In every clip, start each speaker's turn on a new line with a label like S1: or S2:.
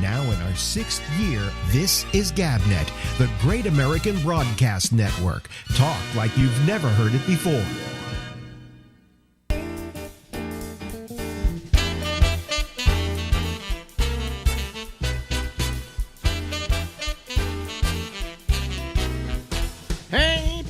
S1: Now in our 6th year, this is GabNet, the Great American Broadcast Network. Talk like you've never heard it before.
S2: Hey,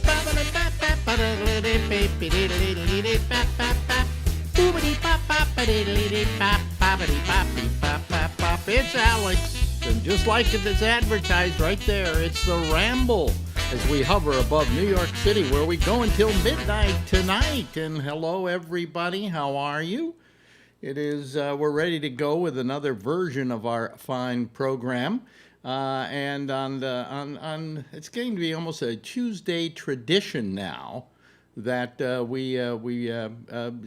S2: it's Alex, and just like it is advertised right there, it's the Ramble as we hover above New York City, where we go until midnight tonight. And hello, everybody, how are you? It is we're ready to go with another version of our fine program. And on it's getting to be almost a Tuesday tradition now that we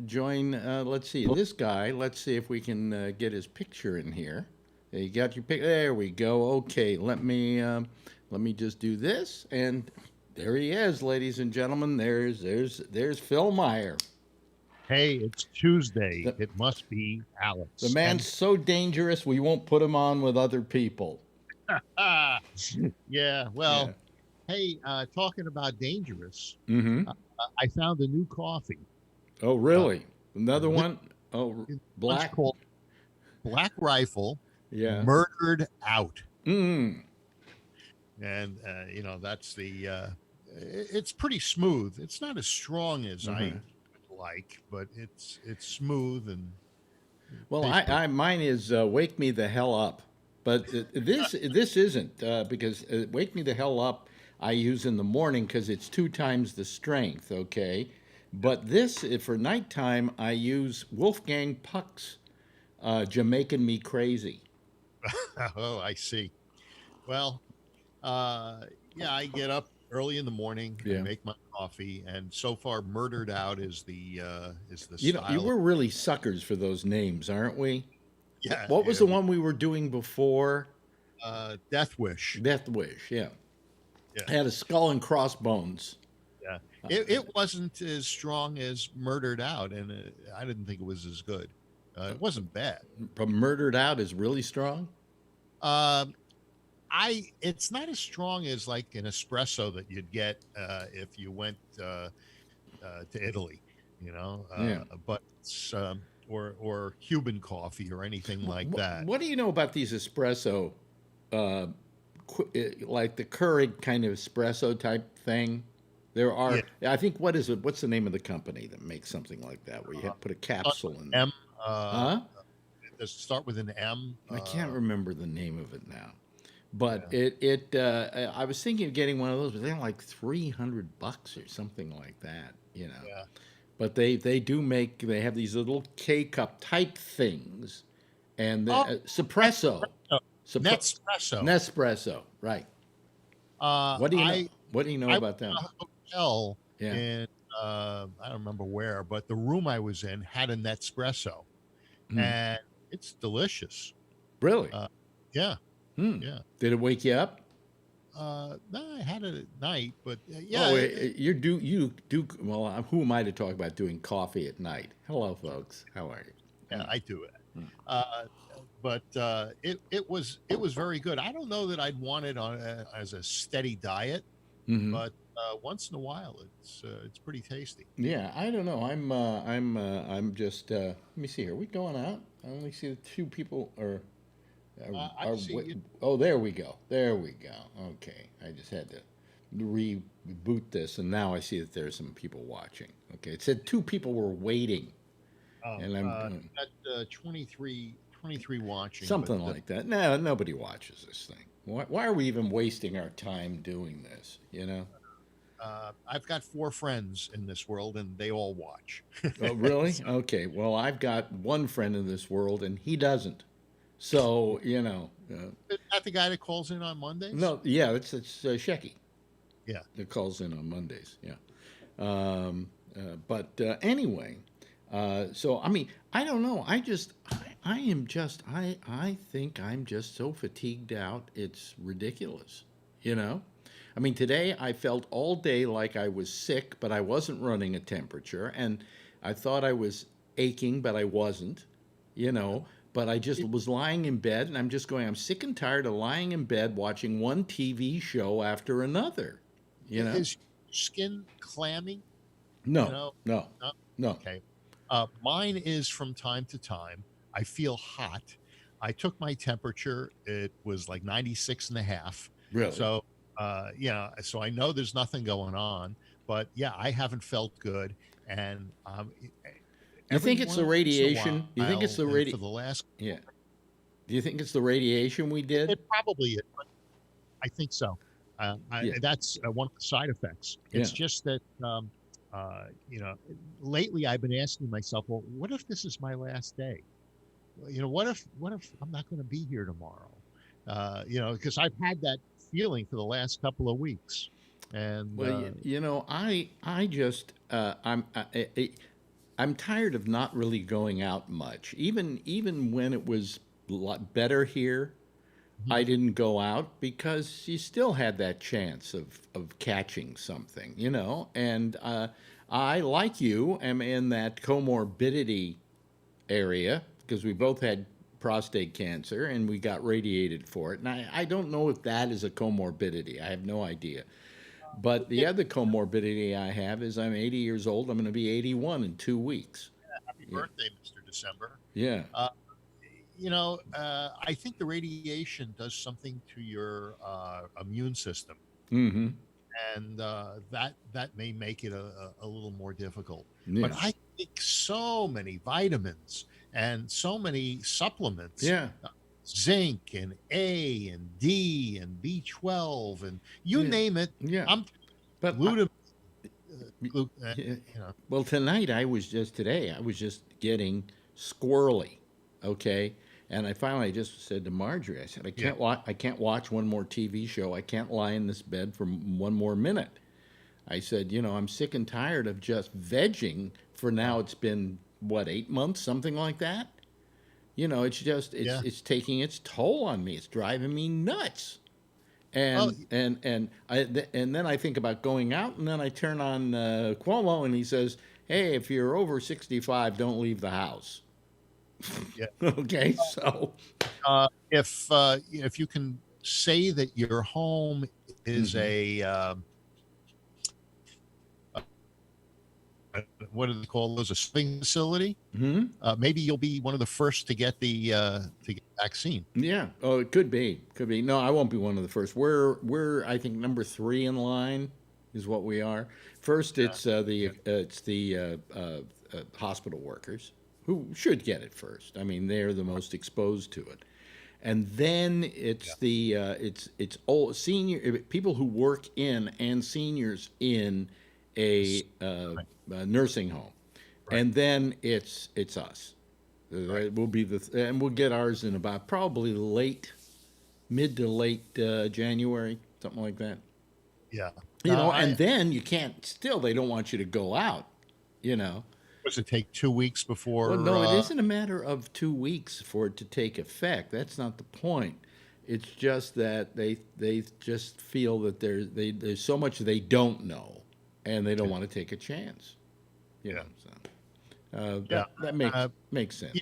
S2: join. Let's see this guy. Let's see if we can get his picture in here. You got your pic. There we go. Okay, let me just do this, and there he is, ladies and gentlemen. There's Phil Meyer.
S3: Hey, it's Tuesday. It must be Alex.
S2: The man's so dangerous, we won't put him on with other people.
S3: Yeah, well, yeah. Hey, talking about dangerous, I found a new coffee.
S2: Oh, really? Another one? Oh, black?
S3: It's called Black Rifle,
S2: yeah.
S3: Murdered Out.
S2: Mm.
S3: And, that's the, it's pretty smooth. It's not as strong as I like, but it's smooth. And
S2: well, mine is Wake Me the Hell Up. But this isn't, because Wake Me the Hell Up I use in the morning because it's 2 times the strength, okay? But this, for nighttime, I use Wolfgang Puck's Jamaican Me Crazy.
S3: Oh, I see. Well, I get up early in the morning, make my coffee, and so far Murdered Out is the style.
S2: We're really suckers for those names, aren't we?
S3: Yeah.
S2: What was the one we were doing before?
S3: Death Wish.
S2: Death Wish, yeah. It had a skull and crossbones.
S3: Yeah. It wasn't as strong as Murdered Out, and I didn't think it was as good. It wasn't bad.
S2: But Murdered Out is really strong?
S3: It's not as strong as like an espresso that you'd get if you went to Italy, but it's or Cuban coffee or anything like that.
S2: What do you know about these espresso, like the Keurig kind of espresso type thing? There are, I think, what's the name of the company that makes something like that, where you have to put a capsule in?
S3: M. Does it start with an M?
S2: I can't remember the name of it now. But I was thinking of getting one of those, but they're like $300 or something like that, Yeah. But they have these little K-cup type things, and Nespresso, right? What do you know? What do you know about them?
S3: I was in a hotel in I don't remember where, but the room I was in had a Nespresso, and it's delicious.
S2: Really?
S3: Yeah.
S2: Yeah. Did it wake you up?
S3: No, I had it at night, but
S2: Oh, you do. Well, who am I to talk about doing coffee at night? Hello, folks. How are you?
S3: Yeah, I do it. But it was very good. I don't know that I'd want it on as a steady diet, but once in a while, it's pretty tasty.
S2: Yeah, I don't know. I'm just. Let me see here. Are we going out? I only see the 2 people. Oh, there we go. Okay, I just had to reboot this, and now I see that there's some people watching. Okay, it said 2 people were waiting, and I'm
S3: at 23 watching.
S2: Something like that. No, nobody watches this thing. Why are we even wasting our time doing this?
S3: I've got 4 friends in this world, and they all watch.
S2: Oh, really? Okay. Well, I've got 1 friend in this world, and he doesn't. So,
S3: Is that the guy that calls in on Mondays?
S2: No, yeah, it's Shecky.
S3: Yeah.
S2: That calls in on Mondays, yeah. But anyway, so, I mean, I don't know. I think I'm just so fatigued out. It's ridiculous, I mean, today I felt all day like I was sick, but I wasn't running a temperature. And I thought I was aching, but I wasn't, but I just was lying in bed, and I'm just going, I'm sick and tired of lying in bed watching one TV show after another. You know?
S3: Is your skin clammy? You
S2: No,
S3: know,
S2: no,
S3: no?
S2: no.
S3: Okay. Mine is from time to time. I feel hot. I took my temperature. It was like 96 and a half.
S2: Really?
S3: So, so I know there's nothing going on, but yeah, I haven't felt good. And
S2: You
S3: every
S2: think it's the
S3: once in a
S2: radiation? You think it's
S3: while,
S2: the
S3: for the last,
S2: Yeah. Do you think it's the radiation we did?
S3: it probably is. I think so.
S2: Yeah.
S3: That's one of the side effects.
S2: Yeah.
S3: It's just that, uh, you know, lately I've been asking myself, well, what if this is my last day? What if I'm not going to be here tomorrow? Because I've had that feeling for the last couple of weeks, and
S2: Well, I just I'm tired of not really going out much. Even when it was a lot better here, I
S3: mhm,
S2: didn't go out because you still had that chance of catching something, And I, like you, am in that comorbidity area because we both had prostate cancer and we got radiated for it. And I don't know if that is a comorbidity. I have no idea. But the
S3: it-
S2: other comorbidity I have is I'm 80 years old. I'm going to be 81 in 2 weeks.
S3: happy
S2: Yeah.
S3: birthday, Mr. December.
S2: Yeah.
S3: Uh, I think the radiation does something to your immune system,
S2: Mm-hmm.
S3: and that may make it a little more difficult. But
S2: Yeah.
S3: I take so many vitamins and so many supplements,
S2: Yeah.
S3: zinc and A and D and B12 and you
S2: Yeah.
S3: name it.
S2: Yeah.
S3: I'm
S2: But
S3: glutamine.
S2: yeah.
S3: You know,
S2: Well, today, I was just getting squirrely, okay? And I finally just said to Marjorie, I said,
S3: yeah,
S2: I can't watch one more TV show. I can't lie in this bed for one more minute. I said, I'm sick and tired of just vegging for now. It's been, what, 8 months, something like that?
S3: yeah.
S2: It's taking its toll on me. It's driving me nuts.
S3: Well,
S2: And then I think about going out, and then I turn on Cuomo, and he says, "Hey, if you're over 65, don't leave the house."
S3: yeah.
S2: Okay, so
S3: If you can say that your home is
S2: mhm.
S3: what do they call those? A sleeping facility.
S2: Hmm.
S3: Maybe you'll be one of the first to get the vaccine.
S2: Yeah. Oh, it could be. No, I won't be one of the first. We're I think number 3 in line is what we are. First,
S3: Yeah,
S2: it's the hospital workers who should get it first. I mean, they're the most exposed to it. And then
S3: yeah,
S2: it's old senior people who work in and seniors in
S3: right,
S2: a nursing home,
S3: right.
S2: and then it's us.
S3: Right.
S2: It will be and we'll get ours in about probably mid to late January, something like that.
S3: Yeah. No,
S2: And then you can't. Still, they don't want you to go out. You know.
S3: does it take 2 weeks
S2: Well,
S3: before?
S2: no, it isn't a matter of 2 weeks for it to take effect. That's not the point. It's just that they just feel that there's so much they don't know, and they don't want to take a chance.
S3: Yeah.
S2: So
S3: Yeah.
S2: that
S3: Uh,
S2: makes sense.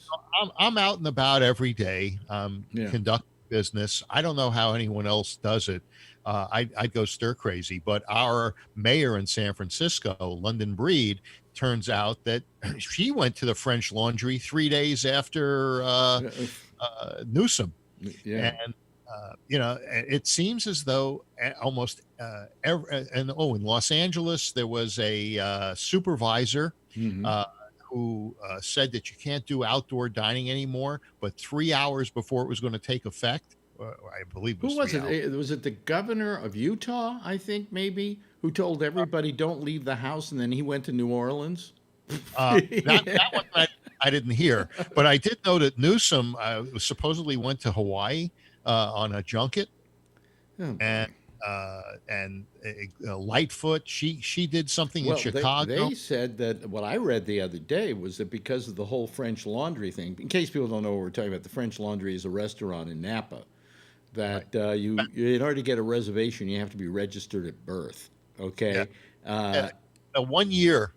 S3: I'm out and about every day,
S2: Yeah.
S3: conducting business. I don't know how anyone else does it. I'd go stir crazy, but our mayor in San Francisco, London Breed, turns out that she went to the French Laundry 3 days after
S2: Uh,
S3: Newsom,
S2: yeah.
S3: and it seems as though almost in Los Angeles there was a supervisor
S2: Hmm.
S3: uh, who said that you can't do outdoor dining anymore, but 3 hours before it was going to take effect, I believe it
S2: Who
S3: was
S2: was
S3: 3 hours.
S2: it? Was it the governor of Utah? I think maybe who told everybody don't leave the house, and then he went to New Orleans.
S3: That one I didn't hear, but I did know that Newsom supposedly went to Hawaii on a junket,
S2: Oh
S3: and
S2: boy.
S3: Lightfoot, she did something in
S2: Well,
S3: Chicago.
S2: they said that what I read the other day was that because of the whole French Laundry thing, in case people don't know what we're talking about, the French Laundry is a restaurant in Napa
S3: Right.
S2: that in order to get a reservation, you have to be registered at birth.
S3: Yeah.
S2: Okay.
S3: A 1 year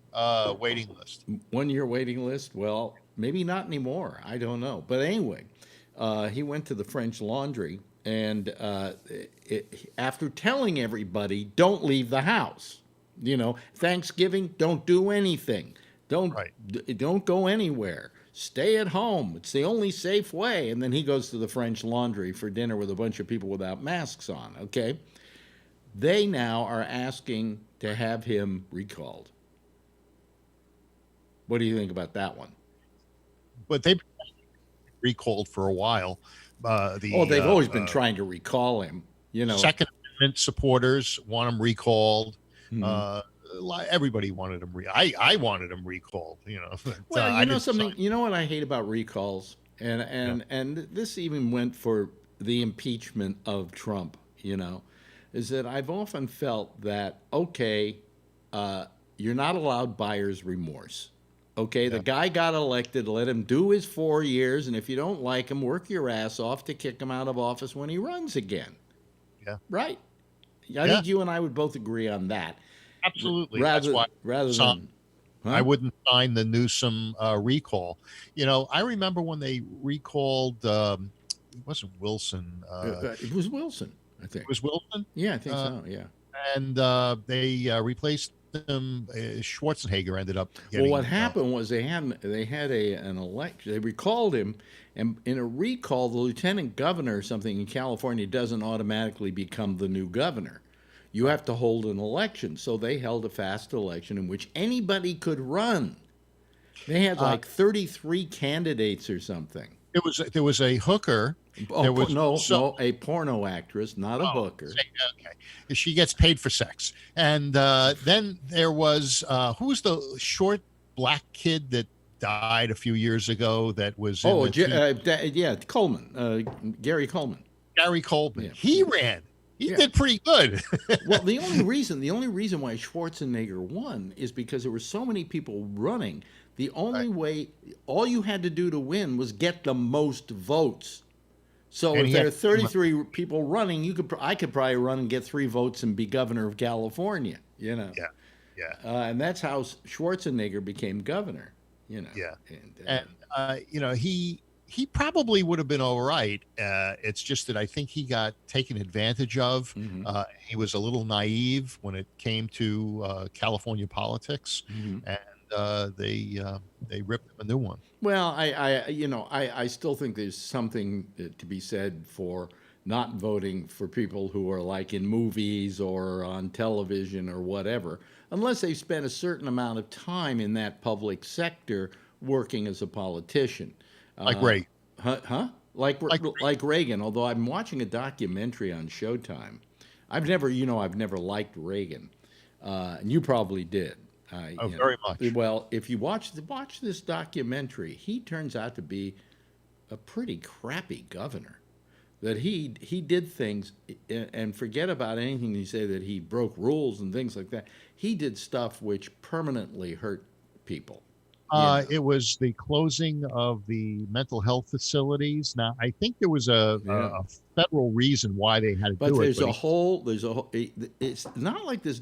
S3: waiting list.
S2: 1 year waiting list. Well, Maybe not anymore. I don't know. But anyway, he went to the French Laundry, and after telling everybody, don't leave the house. Thanksgiving, don't do anything. Don't
S3: Right.
S2: don't go anywhere. Stay at home. It's the only safe way. And then he goes to the French Laundry for dinner with a bunch of people without masks on. Okay, they now are asking to have him recalled. What do you think about that one?
S3: But they've been recalled for a while.
S2: They've always been trying to recall him.
S3: Second Amendment supporters want him recalled.
S2: Mhm.
S3: Everybody wanted him. I wanted him recalled. But,
S2: Well,
S3: I didn't
S2: something.
S3: sign.
S2: You know what I hate about recalls, and this even went for the impeachment of Trump. Is that I've often felt that okay, you're not allowed buyer's remorse. Okay, the
S3: Yeah.
S2: guy got elected. Let him do his 4 years, and if you don't like him, work your ass off to kick him out of office when he runs again.
S3: Yeah.
S2: Right? I
S3: Yeah.
S2: think you and I would both agree on that.
S3: Absolutely. That's why
S2: Rather
S3: some-
S2: than,
S3: I wouldn't sign the Newsom recall. I remember when they recalled. It wasn't Wilson.
S2: It was Wilson, I think.
S3: It was Wilson,
S2: Yeah, I think so. Yeah.
S3: and they replaced him. Schwarzenegger ended up getting.
S2: Well, what happened was they had an election. They recalled him, and in a recall, the lieutenant governor or something in California doesn't automatically become the new governor. You have to hold an election. So they held a fast election in which anybody could run. They had like 33 candidates or something.
S3: There was a hooker.
S2: Oh,
S3: There was
S2: no, a porno actress, not a hooker.
S3: Okay, she gets paid for sex, and then there was who's the short black kid that died a few years ago that was in
S2: Coleman, Gary Coleman.
S3: Gary Coleman.
S2: Yeah.
S3: He ran. He did pretty good.
S2: Well, the only reason why Schwarzenegger won is because there were so many people running. The only way, all you had to do to win was get the most votes. So
S3: And
S2: if
S3: he
S2: there
S3: had-
S2: are 33 people running, I could probably run and get 3 votes and be governor of California.
S3: Yeah.
S2: And that's how Schwarzenegger became governor.
S3: Yeah.
S2: And
S3: He probably would have been all right. It's just that I think he got taken advantage of.
S2: Mhm.
S3: He was a little naive when it came to California politics, and they ripped him a new one.
S2: Well, I still think there's something to be said for not voting for people who are like in movies or on television or whatever, unless they've spent a certain amount of time in that public sector working as a politician.
S3: Like Ray.
S2: Huh? Like Reagan. Although I'm watching a documentary on Showtime. I've never liked Reagan, and you probably did.
S3: Very much.
S2: Well, if you watch this documentary, he turns out to be a pretty crappy governor. That he did things, and forget about anything you say that he broke rules and things like that. He did stuff which permanently hurt people.
S3: It was the closing of the mental health facilities. Now, I think there was a federal reason why they had to
S2: But
S3: do
S2: there's
S3: it.
S2: a whole. It's not like this.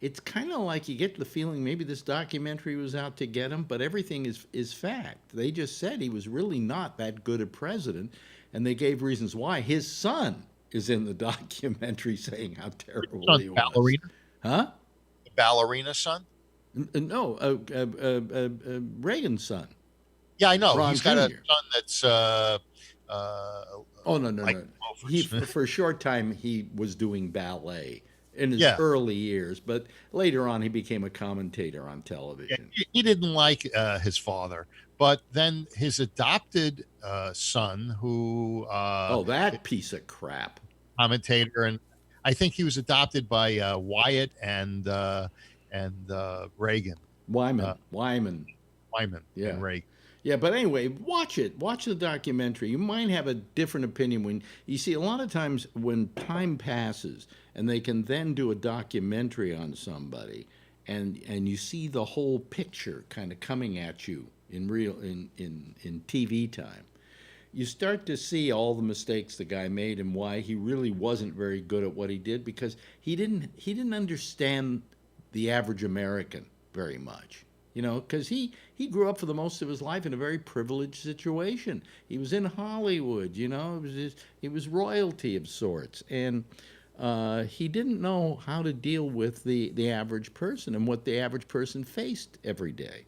S2: It's kind of like you get the feeling maybe this documentary was out to get him, but everything is fact. They just said he was really not that good a president, and they gave reasons why. His son is in the documentary saying how terrible he was.
S3: Ballerina?
S2: Huh?
S3: The ballerina son?
S2: No, Reagan's son.
S3: Yeah, I know.
S2: Ron
S3: He's got a
S2: Jr.
S3: son that's
S2: Oh, no.
S3: like
S2: He
S3: loafers.
S2: for a short time he was doing ballet in his
S3: Yeah.
S2: early years, but later on he became a commentator on
S3: Yeah,
S2: television.
S3: he didn't like his father, but then his adopted son, who
S2: That piece of crap.
S3: commentator, and I think he was adopted by Wyatt and Reagan,
S2: Wyman.
S3: Wyman
S2: Yeah.
S3: and Reagan.
S2: Yeah, but anyway, watch it. Watch the documentary. You might have a different opinion when you see a lot of times when time passes and they can then do a documentary on somebody and you see the whole picture kind of coming at you in TV time. You start to see all the mistakes the guy made and why he really wasn't very good at what he did because he didn't understand the average American very much. because he grew up for the most of his life in a very privileged situation. He was in Hollywood, he was royalty of sorts, and he didn't know how to deal with the average person and what the average person faced every day.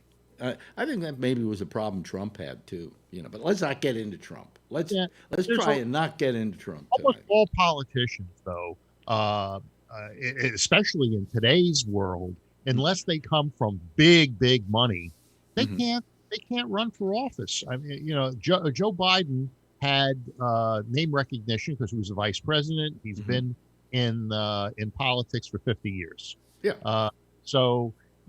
S2: I think that maybe was a problem Trump had too, But let's not get into Trump. Let's try and not get into Trump
S3: almost
S2: tonight.
S3: all politicians, though, especially in today's world, unless they come from big money, they can't run for office. I mean, Joe Biden had name recognition because he was a vice president. He's been in politics for 50 years.
S2: Yeah.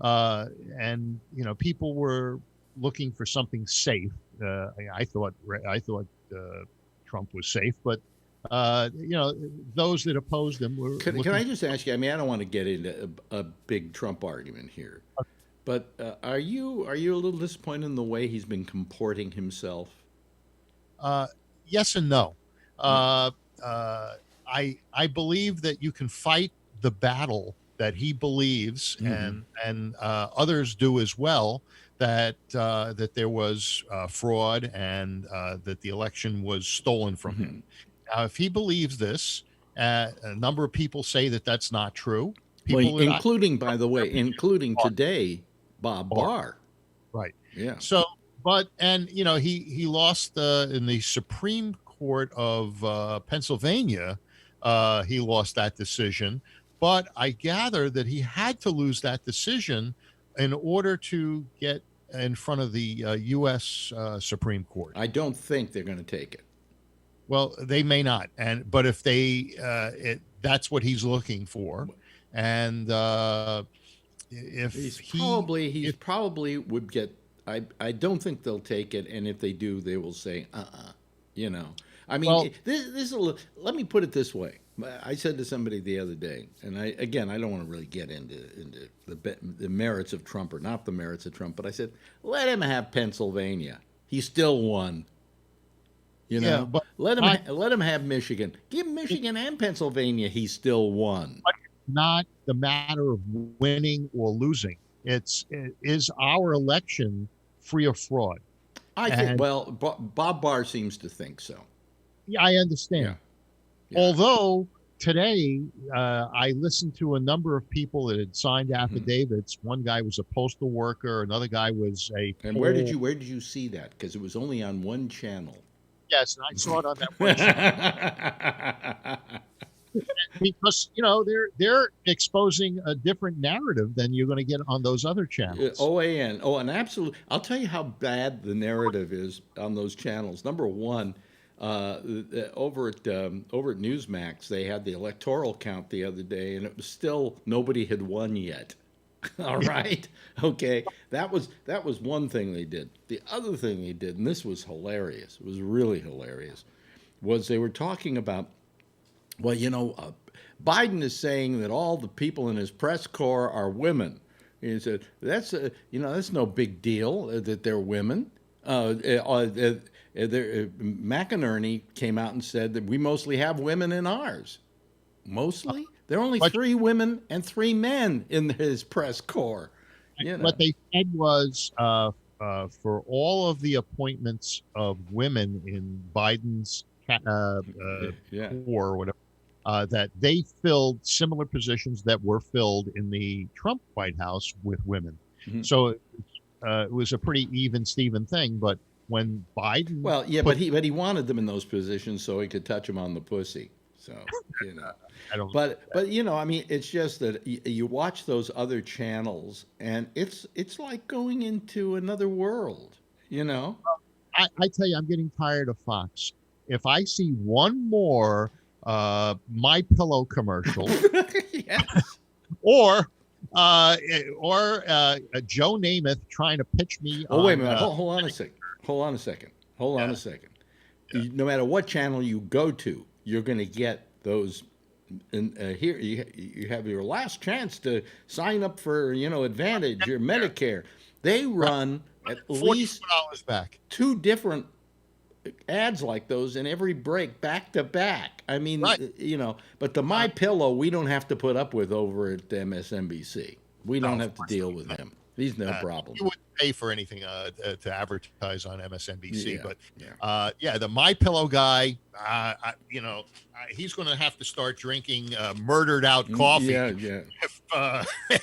S3: And people were looking for something safe. I thought Trump was safe, but those that opposed him were.
S2: Can I just ask you? I mean, I don't want to get into a big Trump argument here, but are you a little disappointed in the way he's been comporting himself?
S3: Yes and no. I believe that you can fight the battle that he believes, and others do as well, that there was fraud and that the election was stolen from him. Now, if he believes this, a number of people say that that's not true.
S2: Including today, Bob Barr.
S3: Right.
S2: Yeah.
S3: So, he lost in the Supreme Court of Pennsylvania. He lost that decision. But I gather that he had to lose that decision in order to get in front of the U.S. Supreme Court.
S2: I don't think they're going to take it.
S3: Well, they may not, but if that's what he's looking for, and if
S2: he probably would get. I don't think they'll take it, and if they do, they will say, I mean, this is a little. Let me put it this way. I said to somebody the other day, and I don't want to really get into the merits of Trump or not the merits of Trump, but I said, let him have Pennsylvania. He still won. But let him have Michigan. Give Michigan and Pennsylvania. He still won.
S3: But not the matter of winning or losing. Is our election free of fraud?
S2: I think. Well, Bob Barr seems to think so.
S3: Yeah, I understand. Yeah. Although today I listened to a number of people that had signed affidavits. One guy was a postal worker. Another guy was a.
S2: And where did you see that? Because it was only on one channel.
S3: Yes, and I saw it on that one channel. Because they're exposing a different narrative than you're going to get on those other channels.
S2: OAN. Oh, and absolutely. I'll tell you how bad the narrative is on those channels. Number one. Over at Newsmax, they had the electoral count the other day, and it was still nobody had won yet. All right, okay, that was one thing they did. The other thing they did, and this was hilarious. It was really hilarious. Was they were talking about, Biden is saying that all the people in his press corps are women. And he said that's no big deal that they're women. McInerney came out and said that we mostly have women in ours. Mostly? There are only 3 women and 3 men in his press corps.
S3: What they said was for all of the appointments of women in Biden's corps or whatever, that they filled similar positions that were filled in the Trump White House with women. So it was a pretty even Steven thing, but when Biden,
S2: but he wanted them in those positions so he could touch them on the pussy. So
S3: I don't.
S2: But I mean, it's just that you watch those other channels, and it's like going into another world.
S3: I tell you, I'm getting tired of Fox. If I see one more My Pillow commercial,
S2: yes.
S3: or Joe Namath trying to pitch me.
S2: Oh, wait a minute. Hold on a second. Hold on a second. No matter what channel you go to, you're going to get those. And here you have your last chance to sign up for Advantage or Medicare. They run at least
S3: back
S2: 2 different ads like those in every break, back to back. I mean, but the My Pillow we don't have to put up with over at MSNBC. We don't have to deal with him. He's no problem.
S3: He wouldn't pay for anything to advertise on MSNBC,
S2: Yeah,
S3: but
S2: yeah.
S3: the My Pillow guy, he's going to have to start drinking murdered out coffee
S2: Yeah, yeah.
S3: if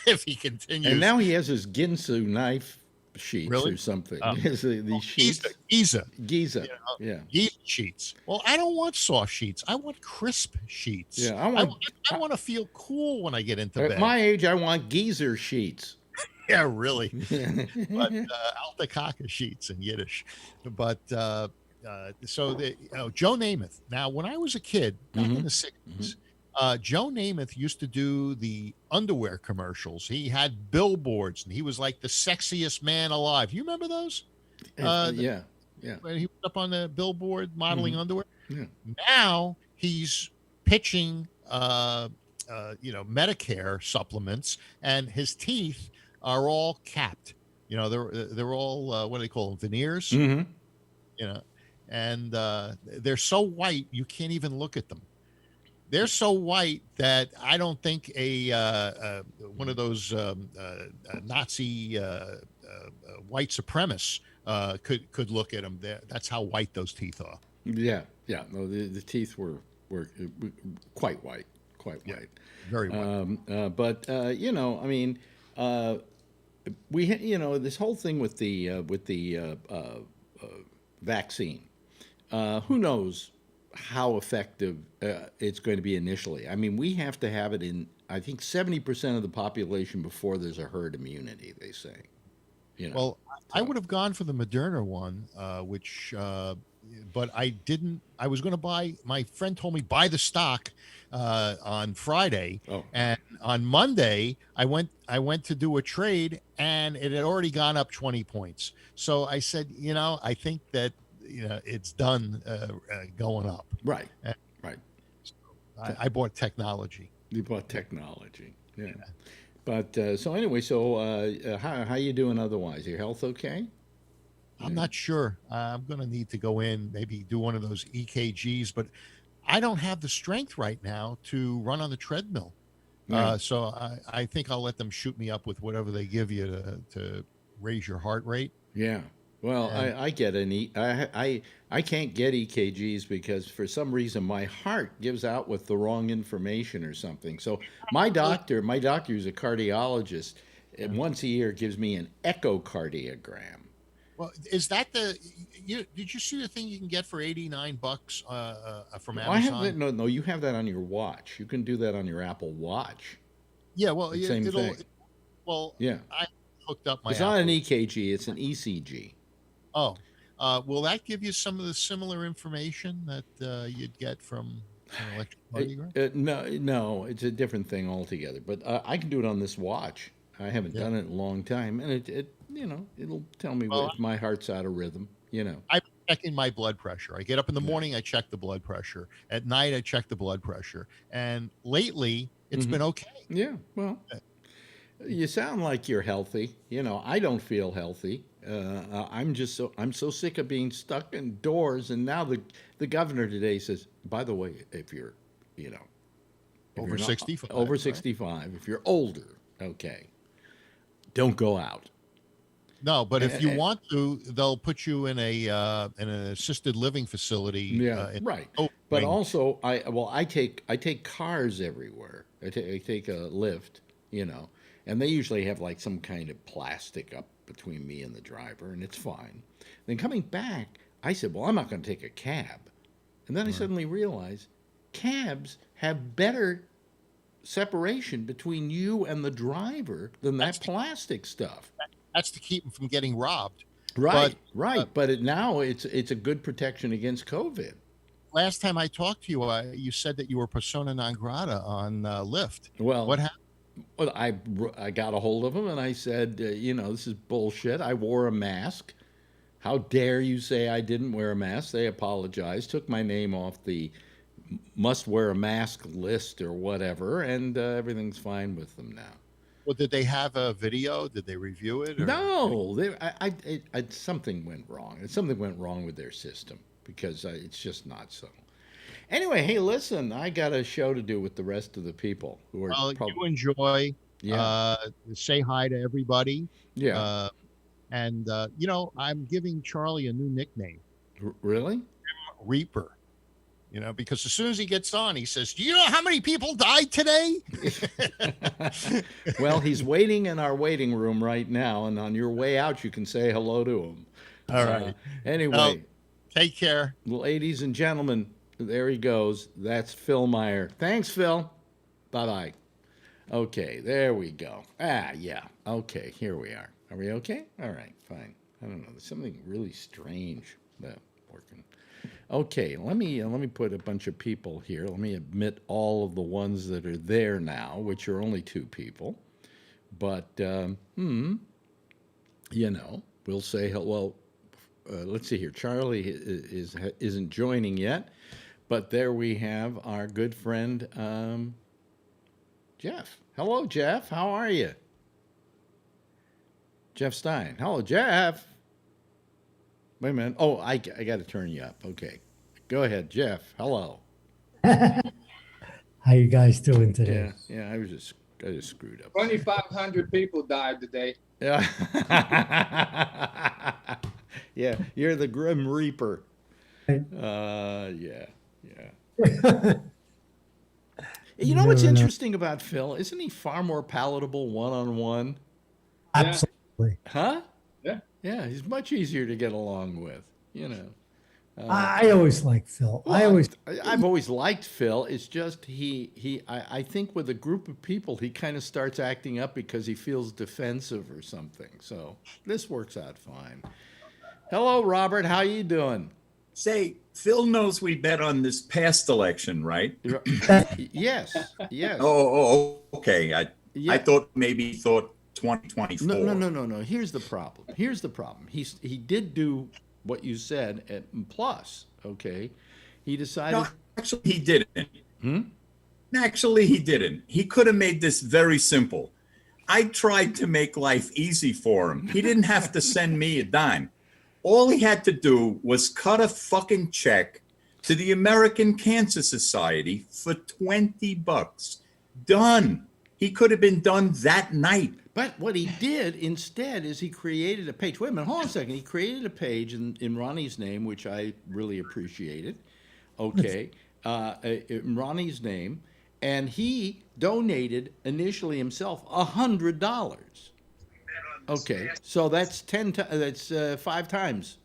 S3: if he continues.
S2: And now he has his Ginsu knife sheets
S3: Really?
S2: or something. He has these sheets.
S3: Giza,
S2: Giza. Yeah.
S3: Giza sheets. Well, I don't want soft sheets. I want crisp sheets.
S2: Yeah.
S3: I want to feel cool when I get into
S2: At
S3: bed.
S2: my age, I want geezer sheets.
S3: Yeah, really. But Altakaka sheets in Yiddish. But so Joe Namath. Now, when I was a kid back in the 60s, Joe Namath used to do the underwear commercials. He had billboards, and he was like the sexiest man alive. You remember those?
S2: Yeah.
S3: When he was up on the billboard modeling underwear.
S2: Yeah.
S3: Now he's pitching, Medicare supplements, and his teeth are all capped. They're all what do they call them? Veneers. And they're so white you can't even look at them. They're so white that I don't think one of those Nazi white supremacists could look at them. That's how white those teeth are.
S2: Yeah. No, the teeth were quite white,
S3: very white.
S2: But I mean, we this whole thing with the vaccine. Who knows how effective it's going to be initially? I mean, we have to have it in, I think, 70% of the population before there's a herd immunity. They say.
S3: Well, I would have gone for the Moderna one, but I didn't. I was going to buy. My friend told me buy the stock on Friday, and on Monday I went to do a trade, and it had already gone up 20 points. So I said, I think that it's done going up.
S2: Right. Right.
S3: So I bought technology.
S2: You bought technology. Yeah. But so anyway, how you doing otherwise? Your health okay?
S3: I'm not sure. I'm going to need to go in, maybe do one of those EKGs, but I don't have the strength right now to run on the treadmill.
S2: Right.
S3: So I think I'll let them shoot me up with whatever they give you to raise your heart rate.
S2: Yeah. Well, I get I can't get EKGs because for some reason my heart gives out with the wrong information or something. So my doctor who's a cardiologist, once a year gives me an echocardiogram.
S3: Well, is that did you see the thing you can get for $89 from Amazon?
S2: I have that. No, you have that on your watch. You can do that on your Apple Watch.
S3: Yeah, well,
S2: same thing.
S3: Yeah, I hooked up my.
S2: It's not an EKG; it's an ECG.
S3: Oh, will that give you some of the similar information that you'd get from an electrocardiogram?
S2: No, it's a different thing altogether. But I can do it on this watch. I haven't done it in a long time, and it'll tell me if my heart's out of rhythm.
S3: I'm checking my blood pressure. I get up in the morning, I check the blood pressure. At night, I check the blood pressure. And lately, it's been okay.
S2: Yeah, well, you sound like you're healthy. I don't feel healthy. I'm so sick of being stuck indoors. And now the governor today says, by the way, if you're,
S3: over 65,
S2: over 65, if you're older, okay, don't go out.
S3: No, but if you want to, they'll put you in an assisted living facility.
S2: Yeah, right. But also, I take cars everywhere. I take a lift, and they usually have like some kind of plastic up between me and the driver, and it's fine. Then coming back, I said, well, I'm not going to take a cab. And then I suddenly realized cabs have better separation between you and the driver than that plastic stuff.
S3: That's to keep them from getting robbed.
S2: Right, But now it's a good protection against COVID.
S3: Last time I talked to you, you said that you were persona non grata on Lyft.
S2: Well,
S3: what happened?
S2: Well, I got a hold of him and I said, this is bullshit. I wore a mask. How dare you say I didn't wear a mask? They apologized, took my name off the must wear a mask list or whatever, and everything's fine with them now.
S3: Well, did they have a video? Did they review it? Or?
S2: No, something went wrong. Something went wrong with their system because it's just not so. Anyway, hey, listen, I got a show to do with the rest of the people who are.
S3: Well, you enjoy.
S2: Yeah.
S3: Say hi to everybody.
S2: Yeah.
S3: And I'm giving Charlie a new nickname,
S2: Really?
S3: Reaper. Because as soon as he gets on, he says, "Do you know how many people died today?"
S2: Well, he's waiting in our waiting room right now, and on your way out, you can say hello to him.
S3: All right.
S2: Anyway,
S3: take care.
S2: ladies and gentlemen, there he goes. That's Phil Meyer. Thanks, Phil. Bye-bye. Okay, there we go. Yeah. Okay, here we are. Are we okay? All right, fine. I don't know. There's something really strange that working. Okay, let me put a bunch of people here. Let me admit all of the ones that are there now, which are only 2 people. But we'll say hello. Let's see here. Charlie isn't joining yet, but there we have our good friend Jeff. Hello, Jeff. How are you? Jeff Stein. Hello, Jeff. Wait a minute. Oh, I got to turn you up. Okay. Go ahead, Jeff. Hello.
S4: How you guys doing today?
S2: Yeah. I just screwed up.
S5: 2,500 people died today.
S2: Yeah. Yeah. You're the Grim Reaper. Yeah. You know what's interesting about Phil? Isn't he far more palatable one-on-one?
S4: Absolutely.
S2: Huh?
S5: Yeah.
S2: Yeah, he's much easier to get along with,
S4: I always like Phil.
S2: Well, I've always liked Phil. It's just I think with a group of people, he kind of starts acting up because he feels defensive or something. So this works out fine. Hello, Robert. How you doing?
S6: Say, Phil knows we bet on this past election, right?
S2: Yes.
S6: Oh, okay. I thought maybe he thought 2024.
S2: No. Here's the problem. He did do what you said at plus. Okay, he decided.
S6: No, actually, he didn't. Actually, he didn't. He could have made this very simple. I tried to make life easy for him. He didn't have to send me a dime. All he had to do was cut a fucking check to the American Cancer Society for $20. Done. He could have been done that night.
S2: But what he did instead is he created a page. Wait a minute, hold on a second. He created a page in Ronnie's name, which I really appreciated. Okay, in Ronnie's name, and he donated initially himself $100. Okay, so that's 5 times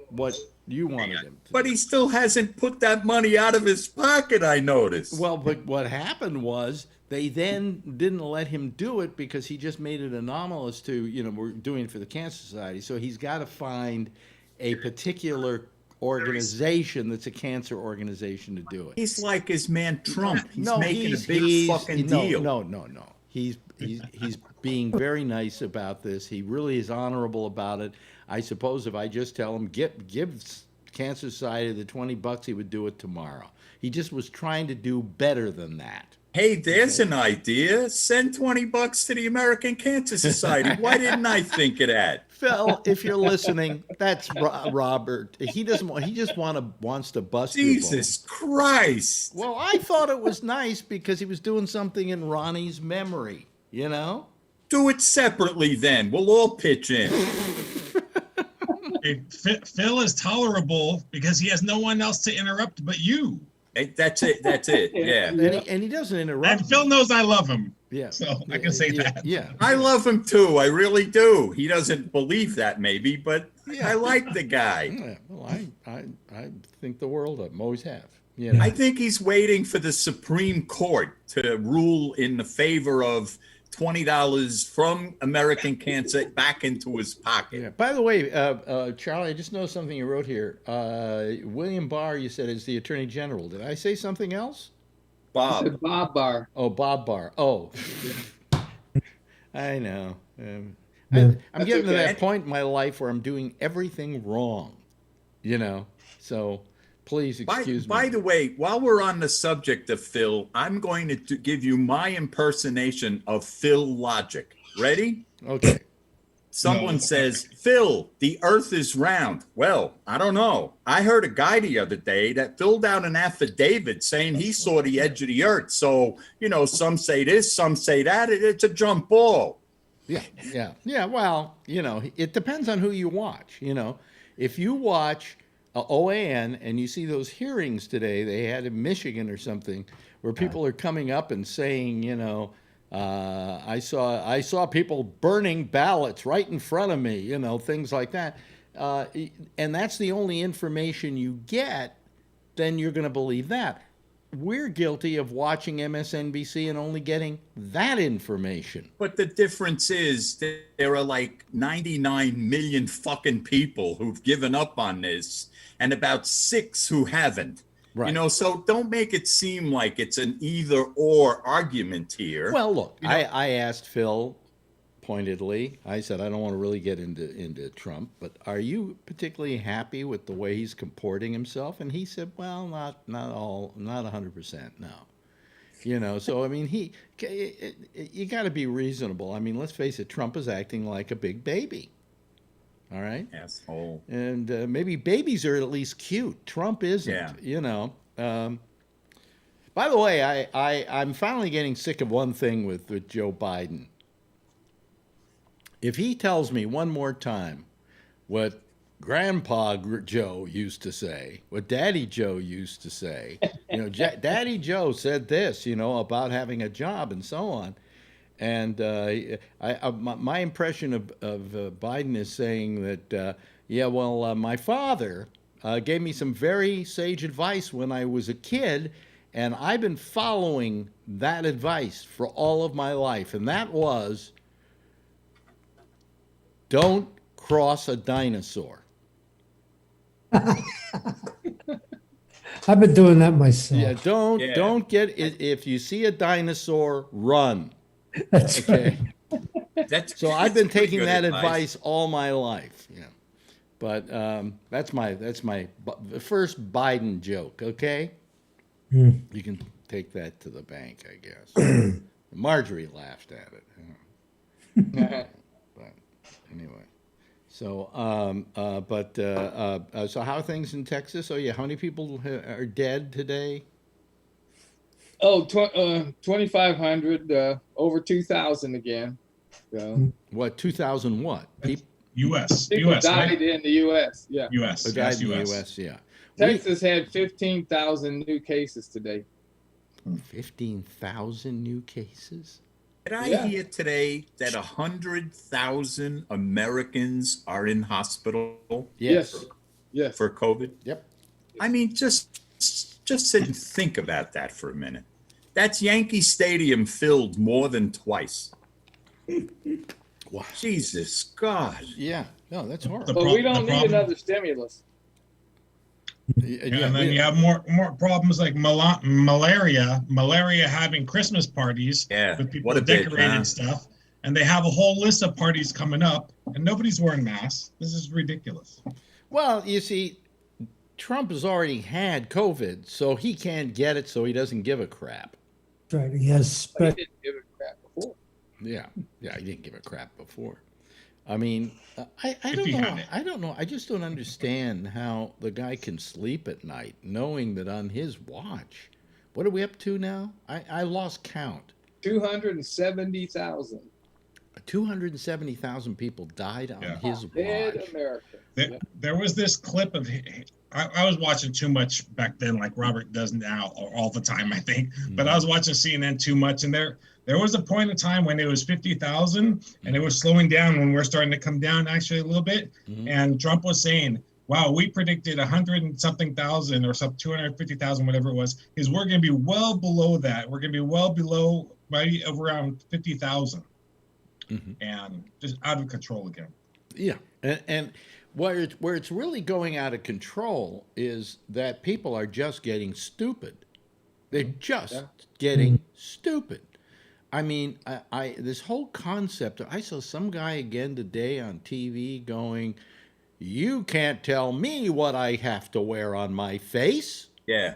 S2: what you wanted him to.
S6: But he still hasn't put that money out of his pocket, I noticed.
S2: Well, but what happened was they then didn't let him do it because he just made it anomalous to, we're doing it for the Cancer Society. So he's got to find a particular organization that's a cancer organization to do it.
S6: He's like his man Trump. He's making a big fucking deal.
S2: No. He's being very nice about this. He really is honorable about it. I suppose if I just tell him give Cancer Society the $20, he would do it tomorrow. He just was trying to do better than that.
S6: Hey, there's an idea. Send $20 to the American Cancer Society. Why didn't I think of that?
S2: Phil, if you're listening, that's Robert. He doesn't. He just wants to bust
S6: Jesus Christ.
S2: Well, I thought it was nice because he was doing something in Ronnie's memory.
S6: Do it separately then. We'll all pitch in.
S7: Hey, Phil is tolerable because he has no one else to interrupt but you.
S6: Hey, that's it. Yeah.
S2: And he doesn't interrupt.
S7: And Phil knows I love him.
S2: Yeah.
S7: So I can say that.
S2: Yeah.
S6: I love him too. I really do. He doesn't believe that maybe, but I like the guy.
S2: Yeah, well, I think the world of him. Always have.
S6: I think he's waiting for the Supreme Court to rule in the favor of $20 from American Cancer back into his pocket.
S2: Yeah. By the way, Charlie, I just noticed something you wrote here. William Barr, you said, is the Attorney General. Did I say something else?
S6: Bob.
S5: Bob Barr.
S2: Oh, Bob Barr. Oh, I know. I'm getting to that point in my life where I'm doing everything wrong. So please excuse me.
S6: By the way, while we're on the subject of Phil, I'm going to give you my impersonation of Phil Logic. Ready?
S2: Okay.
S6: Someone
S7: No.
S6: says, Phil, the earth is round. Well, I don't know. I heard a guy the other day that filled out an affidavit saying he saw the edge of the earth. So, some say this, some say that. It's a jump ball.
S2: Yeah. Well, it depends on who you watch. If you watch OAN and you see those hearings today they had in Michigan or something, where people are coming up and saying, I saw people burning ballots right in front of me, things like that, and that's the only information you get, then you're going to believe that. We're guilty of watching MSNBC and only getting that information.
S6: But the difference is that there are like 99 million fucking people who've given up on this and about 6 who haven't.
S2: Right.
S6: So don't make it seem like it's an either or argument here.
S2: Well, look, I asked Phil pointedly. I said, I don't want to really get into Trump, but are you particularly happy with the way he's comporting himself? And he said, well, not 100%, no. So I mean, you got to be reasonable. I mean, let's face it, Trump is acting like a big baby. All right.
S6: Asshole.
S2: And maybe babies are at least cute. Trump isn't.
S6: Yeah.
S2: By the way, I'm finally getting sick of one thing with Joe Biden. If he tells me one more time what Grandpa Joe used to say, what Daddy Joe used to say, Daddy Joe said this, about having a job and so on. And my impression of Biden is saying that, my father gave me some very sage advice when I was a kid, and I've been following that advice for all of my life. And that was, don't cross a dinosaur.
S4: I've been doing that myself.
S2: Yeah, don't get it. If you see a dinosaur, run.
S4: That's
S2: Okay.
S4: right.
S2: So I've been taking that advice all my life. Yeah. But that's my first Biden joke. Okay. You can take that to the bank, I guess. Marjorie laughed at it. But anyway. So, so how are things in Texas? Oh yeah, how many people are dead today?
S5: Oh, 2,500, over 2,000 again.
S2: What, 2,000 what?
S7: U.S.
S5: People
S7: U.S.
S5: died
S7: right?
S5: in the U.S. Yeah.
S7: U.S.
S2: Died
S7: Yes,
S2: in the
S7: U.S.
S2: U.S., yeah.
S5: Texas had 15,000 new cases today.
S2: 15,000 new cases?
S6: Did I hear today that 100,000 Americans are in hospital?
S2: Yes.
S5: Yes.
S6: For COVID?
S2: Yep.
S6: I mean, just sit and think about that for a minute. That's Yankee Stadium filled more than twice.
S2: Wow.
S6: Jesus God.
S2: Yeah. No, that's horrible.
S5: But we don't need another stimulus.
S7: And then you have more problems like malaria having Christmas parties with people decorating stuff. And they have a whole list of parties coming up, and nobody's wearing masks. This is ridiculous.
S2: Well, you see, Trump has already had COVID, so he can't get it, so he doesn't give a crap.
S4: That's right. He has
S5: But he didn't give a crap before.
S2: Yeah, he didn't give a crap before. I mean, I don't know. I just don't understand how the guy can sleep at night knowing that on his watch, what are we up to now? I lost count.
S5: 270,000.
S2: 270,000 people died on his watch.
S5: Dead American.
S7: There was this clip of, I was watching too much back then, like Robert does now, or all the time, I think. But I was watching CNN too much, and there was a point in time when it was 50,000, and it was slowing down when we're starting to come down actually a little bit. And Trump was saying, wow, we predicted 100 and something thousand or some 250,000, whatever it was, because we're going to be well below that. We're going to be well below, maybe around 50,000. And just out of control again.
S2: Yeah. And where it's really going out of control is that people are just getting stupid. They're just getting stupid. I mean, I this whole concept, I saw some guy again today on TV going, you can't tell me what I have to wear on my face.
S6: Yeah.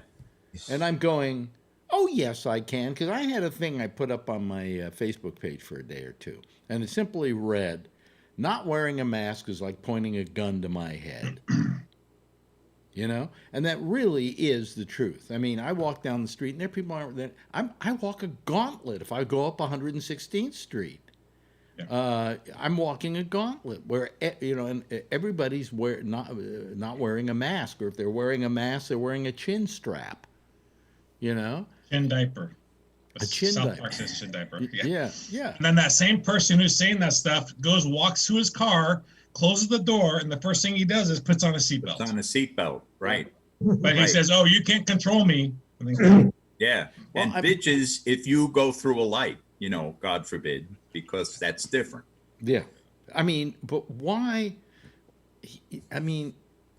S2: And I'm going, oh, yes, I can, because I had a thing I put up on my Facebook page for a day or two, and it simply read, not wearing a mask is like pointing a gun to my head. You know, and that really is the truth. I mean, I walk down the street and there are people aren't there. I walk a gauntlet if I go up 116th Street. Yeah. I'm walking a gauntlet where and everybody's not wearing a mask, or if they're wearing a mask, they're wearing a chin strap. You know,
S7: chin diaper.
S2: A chin
S7: South
S2: diaper.
S7: Park says chin diaper.
S2: Yeah.
S7: And then that same person who's saying that stuff walks to his car, closes the door, and the first thing he does is puts on a seatbelt.
S6: Puts on a seatbelt, right?
S7: But he says, "Oh, you can't control me."
S6: Yeah,
S2: Well,
S6: and bitches, if you go through a light, God forbid, because that's different.
S2: Yeah, I mean, but why? I mean,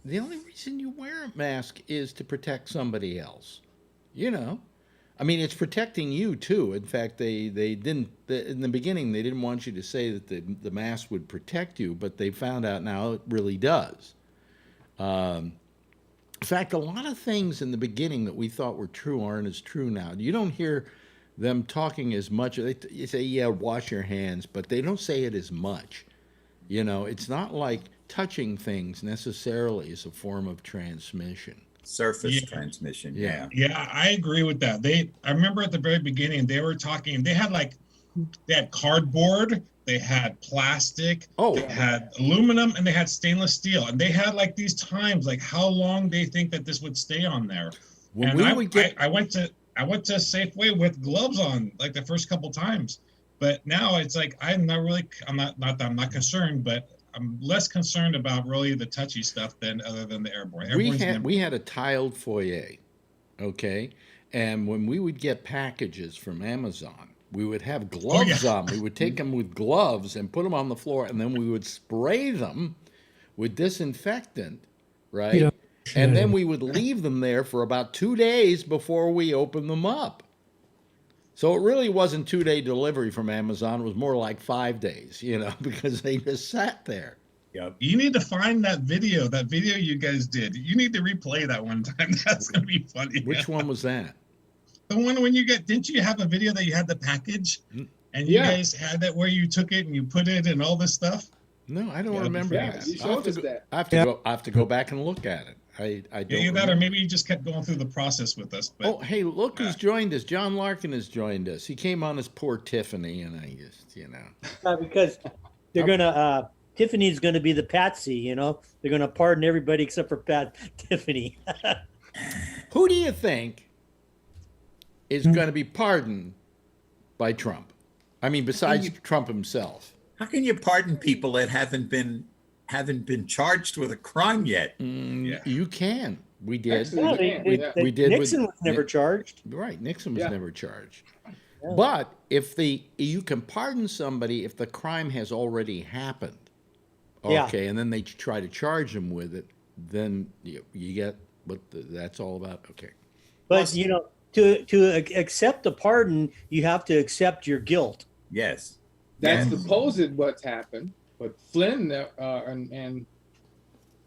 S2: the only reason you wear a mask is to protect somebody else. I mean, it's protecting you too. In fact, they didn't in the beginning. They didn't want you to say that the mask would protect you, but they found out now it really does. In fact, a lot of things in the beginning that we thought were true aren't as true now. You don't hear them talking as much. You say, "Yeah, wash your hands," but they don't say it as much. It's not like touching things necessarily is a form of transmission.
S6: Surface transmission. Yeah,
S7: I agree with that. I remember at the very beginning they were talking. They had cardboard, they had plastic, they had aluminum, and they had stainless steel. And they had like these times, like how long they think that this would stay on there. I went to Safeway with gloves on like the first couple times, but now it's like I'm not concerned, but I'm less concerned about really the touchy stuff other than the airborne.
S2: We had a tiled foyer, okay? And when we would get packages from Amazon, we would have gloves on. We would take them with gloves and put them on the floor, and then we would spray them with disinfectant, right? And then we would leave them there for about 2 days before we opened them up. So it really wasn't 2-day delivery from Amazon. It was more like 5 days, because they just sat there.
S6: Yep.
S7: You need to find that video you guys did. You need to replay that one time. That's going to be funny.
S2: Which one was that?
S7: The one when didn't you have a video that you had the package? And you guys had that where you took it and you put it and all this stuff?
S2: No, I don't remember that.
S5: You showed us that.
S2: I have to go back and look at it. I don't
S7: Either that or maybe you just kept going through the process with us. But,
S2: hey, look who's joined us. John Larkin has joined us. He came on as poor Tiffany, and I just,
S8: because they're going to, Tiffany's going to be the patsy, They're going to pardon everybody except for Tiffany.
S2: Who do you think is going to be pardoned by Trump? I mean, besides Trump himself.
S6: How can you pardon people that haven't been charged with a crime yet?
S2: You can. We did.
S8: We did. Nixon was never charged.
S2: Right. Nixon was never charged. Yeah. But you can pardon somebody if the crime has already happened. Okay. And then they try to charge them with it. Then you get what that's all about. Okay.
S8: But, to accept a pardon, you have to accept your guilt.
S6: Yes.
S5: That's supposed what's happened. But Flynn and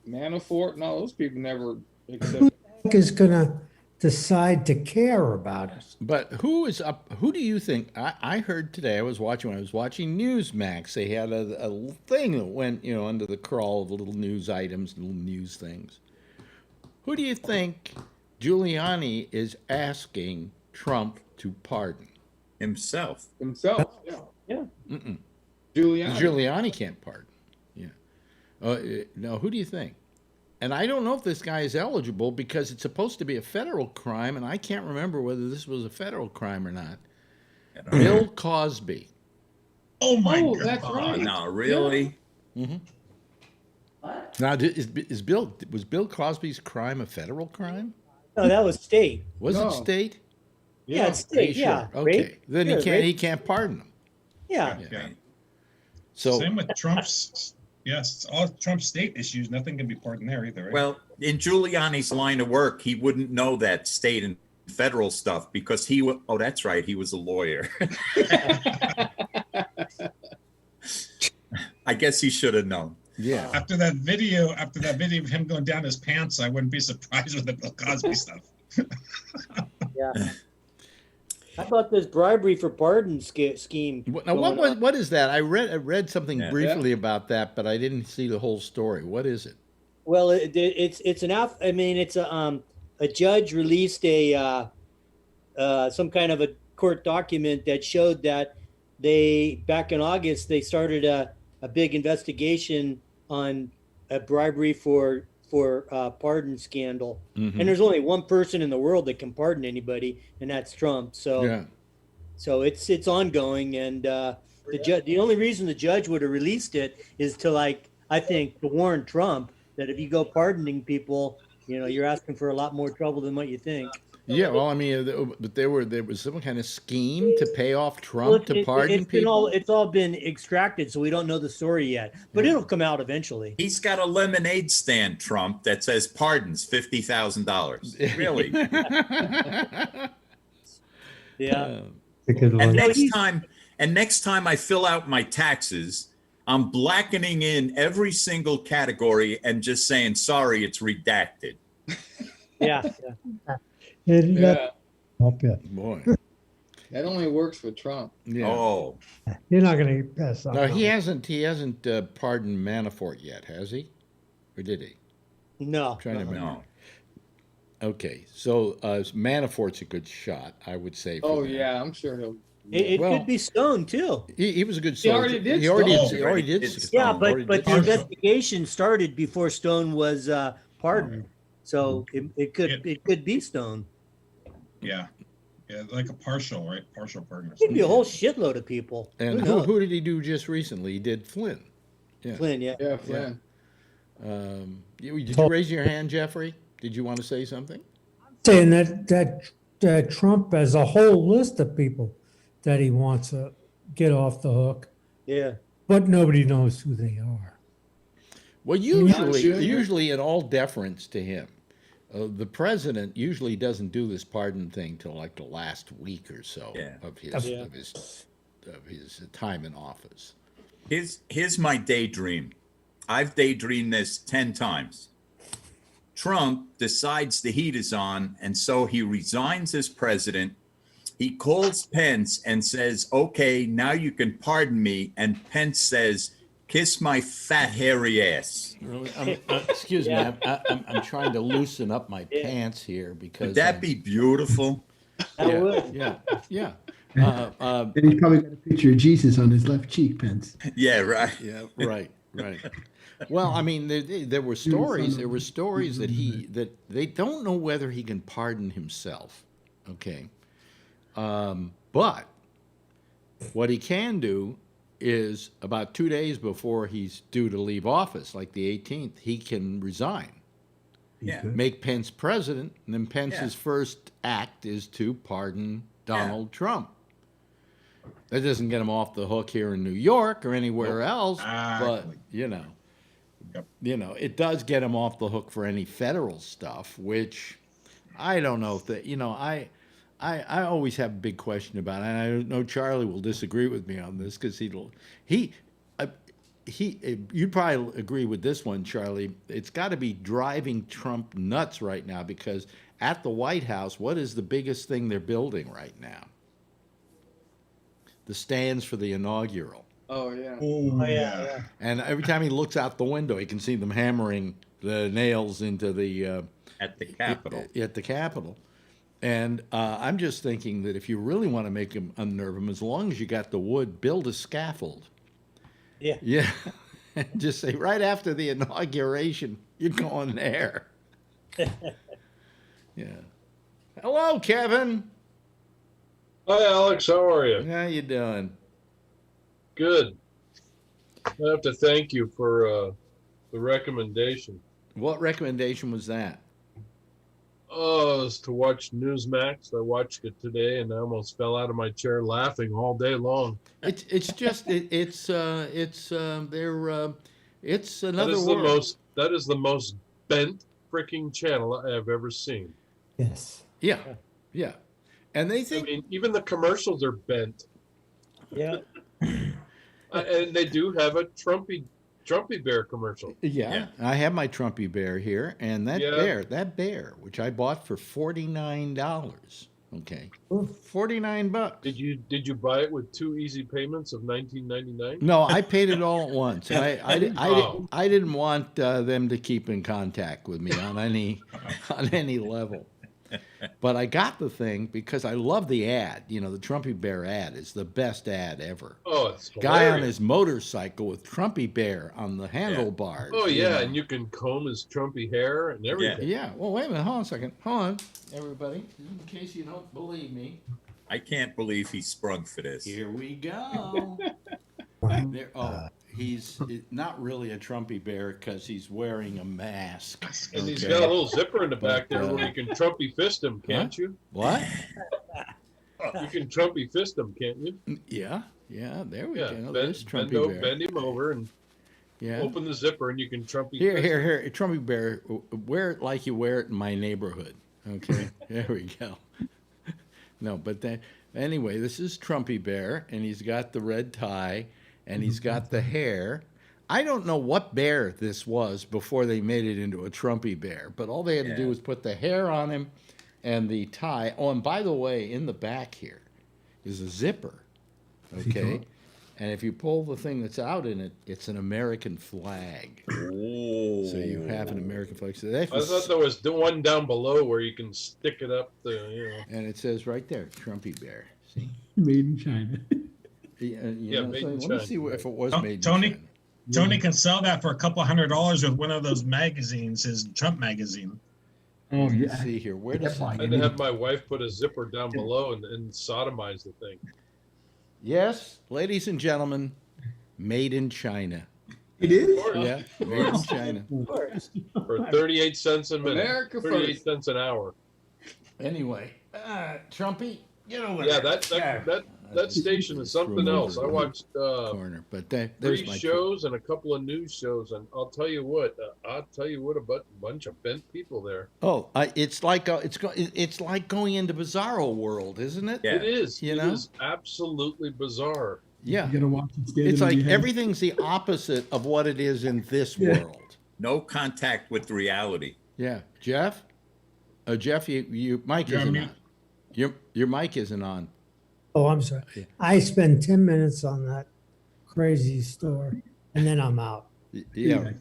S5: Manafort and all those people never accepted.
S4: Who is going to decide to care about it?
S2: But who do you think? I heard today, when I was watching Newsmax, they had a thing that went, under the crawl of little news items, little news things. Who do you think Giuliani is asking Trump to pardon?
S6: Himself,
S5: yeah.
S2: Mm-mm.
S5: Giuliani
S2: can't pardon. Yeah. No, who do you think? And I don't know if this guy is eligible because it's supposed to be a federal crime, and I can't remember whether this was a federal crime or not. Bill Cosby.
S7: Oh my God!
S5: That's right.
S6: No, really?
S2: Yeah. Mm-hmm. What? Now, was Bill Cosby's crime a federal crime?
S8: No, that was state.
S2: Was it state?
S8: Yeah, it's state.
S2: Sure?
S8: Yeah.
S2: Okay.
S8: Rape?
S2: Then he can't pardon him.
S8: Yeah.
S2: So
S7: same with Trump's. Yes, all Trump's state issues. Nothing can be pardoned there either. Right?
S6: Well, in Giuliani's line of work, he wouldn't know that state and federal stuff because oh, that's right, he was a lawyer. I guess he should have known.
S2: Yeah.
S7: After that video of him going down his pants, I wouldn't be surprised with the Bill Cosby stuff.
S8: Yeah. How about this bribery for pardon scheme?
S2: Now, what is that? I read something
S6: Yeah.
S2: briefly about that, but I didn't see the whole story. What is it?
S8: Well, it's an I mean, it's a judge released a some kind of a court document that showed that they back in August they started a big investigation on a bribery for pardon scandal.
S2: Mhm.
S8: And there's only one person in the world that can pardon anybody, and that's Trump. So
S2: Yeah.
S8: so it's ongoing, and the only reason the judge would have released it is to, like, I think, to warn Trump that if you go pardoning people, you're asking for a lot more trouble than what you think.
S2: Yeah, well, I mean, but there was some kind of scheme to pay off Trump
S8: Well,
S2: to pardon people.
S8: it's all been extracted, so we don't know the story yet, but it'll come out eventually.
S6: He's got a lemonade stand, Trump, that says pardons $50,000. Really?
S8: Yeah.
S6: And next time I fill out my taxes, I'm blackening in every single category and just saying, sorry, it's redacted.
S8: Yeah.
S5: Yeah.
S2: Boy.
S5: That only works for Trump.
S2: Yeah.
S6: Oh,
S4: You're not going to pass on.
S2: No, he hasn't pardoned Manafort yet, has he? Or did he?
S8: No.
S2: I'm trying to remember.
S6: no.
S2: Okay, so Manafort's a good shot, I would say. For
S5: Oh
S2: that.
S5: yeah, I'm sure he'll.
S8: It
S2: Well-
S8: could be Stone too.
S2: He was a good
S5: He
S2: soldier.
S5: already did
S2: He already
S6: Stone.
S2: did. He already did.
S6: It's
S2: Stone.
S8: Yeah,
S2: Already
S8: but
S2: did
S8: the
S2: Stone.
S8: investigation started before Stone was pardoned, so it could be Stone.
S7: Yeah. Yeah, like a partial, right? Partial pardon.
S8: It could be a whole shitload of people.
S2: And
S8: Who knows?
S2: who did he do just recently? He did Flynn.
S8: Flynn, yeah.
S5: Yeah, Flynn.
S2: Did you raise your hand, Jeffrey? Did you want to say something?
S4: Saying that Trump has a whole list of people that he wants to get off the hook,
S8: Yeah.
S4: but nobody knows who they are.
S2: Well,
S5: Jr.?
S2: usually in all deference to him, the president usually doesn't do this pardon thing till like the last week or so
S6: Yeah.
S2: of his
S4: Yeah.
S2: of his time in office.
S6: Here's my daydream. I've daydreamed this 10 times. Trump decides the heat is on, and so he resigns as president. He calls Pence and says, okay, now you can pardon me. And Pence says, kiss my fat, hairy ass.
S2: Really? Excuse me, I'm trying to loosen up my pants here because
S6: Would that be beautiful?
S8: That would.
S2: yeah.
S9: And he's probably got a picture of Jesus on his left cheek, Pence.
S6: Yeah, right.
S2: Yeah, right. Well, I mean, there were stories. There were stories that they don't know whether he can pardon himself. Okay, but what he can do is about 2 days before he's due to leave office, like the 18th, he can resign.
S6: Yeah.
S2: Make Pence president, and then Pence's
S6: Yeah.
S2: first act is to pardon Donald Trump. That doesn't get him off the hook here in New York or anywhere else, but
S7: Exactly.
S2: it does get him off the hook for any federal stuff, which I don't know if that, I always have a big question about it, and I know Charlie will disagree with me on this because you'd probably agree with this one, Charlie. It's got to be driving Trump nuts right now because at the White House, what is the biggest thing they're building right now? The stands for the inaugural.
S5: Oh yeah.
S7: Oh,
S8: Yeah.
S2: And every time he looks out the window, he can see them hammering the nails into the
S6: At the Capitol.
S2: At the Capitol. And I'm just thinking that if you really want to make him unnerve him, as long as you got the wood, build a scaffold.
S8: Yeah.
S2: Yeah. Just say right after the inauguration, you're going there. Yeah. Hello, Kevin.
S10: Hi, Alex. How are you?
S2: How you doing?
S10: Good. I have to thank you for the recommendation.
S2: What recommendation was that?
S10: Oh, it was to watch Newsmax. I watched it today, and I almost fell out of my chair laughing all day long.
S2: It's another
S10: That is
S2: world.
S10: that is the most bent freaking channel I have ever seen.
S4: Yes.
S2: Yeah. And they
S10: I
S2: think
S10: mean, even the commercials are bent,
S8: Yeah.
S10: and they do have a Trumpy bear commercial.
S2: Yeah, I have my Trumpy bear here, and that bear, which I bought for $49, Okay, $49.
S10: Did you buy it with 2 easy payments of $19.99?
S2: No, I paid it all at once.
S10: Oh.
S2: I didn't want them to keep in contact with me on any level. But I got the thing because I love the ad. You know, the Trumpy Bear ad is the best ad ever.
S10: Oh, it's
S2: Guy
S10: hilarious.
S2: on his motorcycle with Trumpy Bear on the handlebars.
S10: Oh
S2: you
S10: yeah,
S2: know.
S10: and you can comb his Trumpy hair and everything.
S2: Yeah. Well, wait a minute. Hold on a second. Hold on, everybody. In case you don't believe me.
S6: I can't believe he sprung for this.
S2: Here we go. He's not really a Trumpy Bear because he's wearing a mask.
S10: And he's got a little zipper in the back there where you can Trumpy fist him, can't you?
S2: What?
S10: You can Trumpy fist him, can't you?
S2: Yeah, there we
S10: Yeah,
S2: go.
S10: bend,
S2: There's Trumpy Bear.
S10: bend him over and open the zipper and you can Trumpy fist him.
S2: Here, Trumpy Bear, wear it like you wear it in my neighborhood. Okay, there we go. No, but anyway, this is Trumpy Bear, and he's got the red tie, and he's got the hair. I don't know what bear this was before they made it into a Trumpy Bear, but all they had to do was put the hair on him and the tie. Oh, and by the way, in the back here is a zipper, okay? And if you pull the thing that's out in it, it's an American flag.
S6: Oh.
S2: So you have an American flag. So
S10: I thought there was the one down below where you can stick it up
S2: And it says right there, Trumpy Bear. See?
S9: Made in China.
S10: Made in
S2: Let me see if it was made in
S7: Tony,
S2: China.
S7: Tony can sell that for a couple $100 with one of those magazines, his Trump magazine.
S9: Oh yeah.
S2: Let's see here. Where does
S10: I had to have my wife put a zipper down below and sodomize the thing.
S2: Yes, ladies and gentlemen, made in China.
S9: It is?
S2: Yeah, made in China.
S10: For 38 cents a minute.
S5: America
S10: 38
S5: first.
S10: cents an hour.
S2: Anyway, Trumpy, get over
S10: Yeah,
S2: there.
S10: that station is something
S2: Room
S10: else. I
S2: over
S10: watched
S2: corner, but there's
S10: 3
S2: my
S10: shows and a couple of news shows, and I'll tell you what, a bunch of bent people there.
S2: Oh, it's like going into Bizarro World, isn't it?
S6: Yeah.
S10: It is.
S2: You
S10: It
S2: know?
S10: is absolutely bizarre.
S2: Yeah.
S9: You gotta watch it stand
S2: It's
S9: on
S2: like
S9: your head.
S2: everything's the opposite of what it is in this
S9: Yeah.
S2: world.
S6: No contact with reality.
S2: Yeah, Jeff. Jeff, you mic
S7: You're on
S2: isn't
S7: mute.
S2: on. Your mic isn't on.
S4: Oh, I'm sorry.
S2: Yeah.
S4: I spend 10 minutes on that crazy store and then I'm out.
S2: Yeah.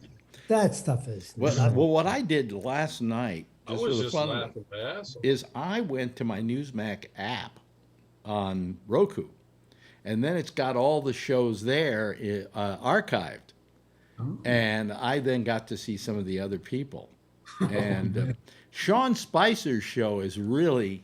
S4: That stuff is
S2: Well,
S4: nothing.
S2: what I did last night,
S10: I
S2: just
S10: was
S2: for the
S10: just
S2: fun of it,
S10: laughing my ass off.
S2: is I went to my Newsmax app on Roku, and then it's got all the shows there archived, and I then got to see some of the other people. And Sean Spicer's show is really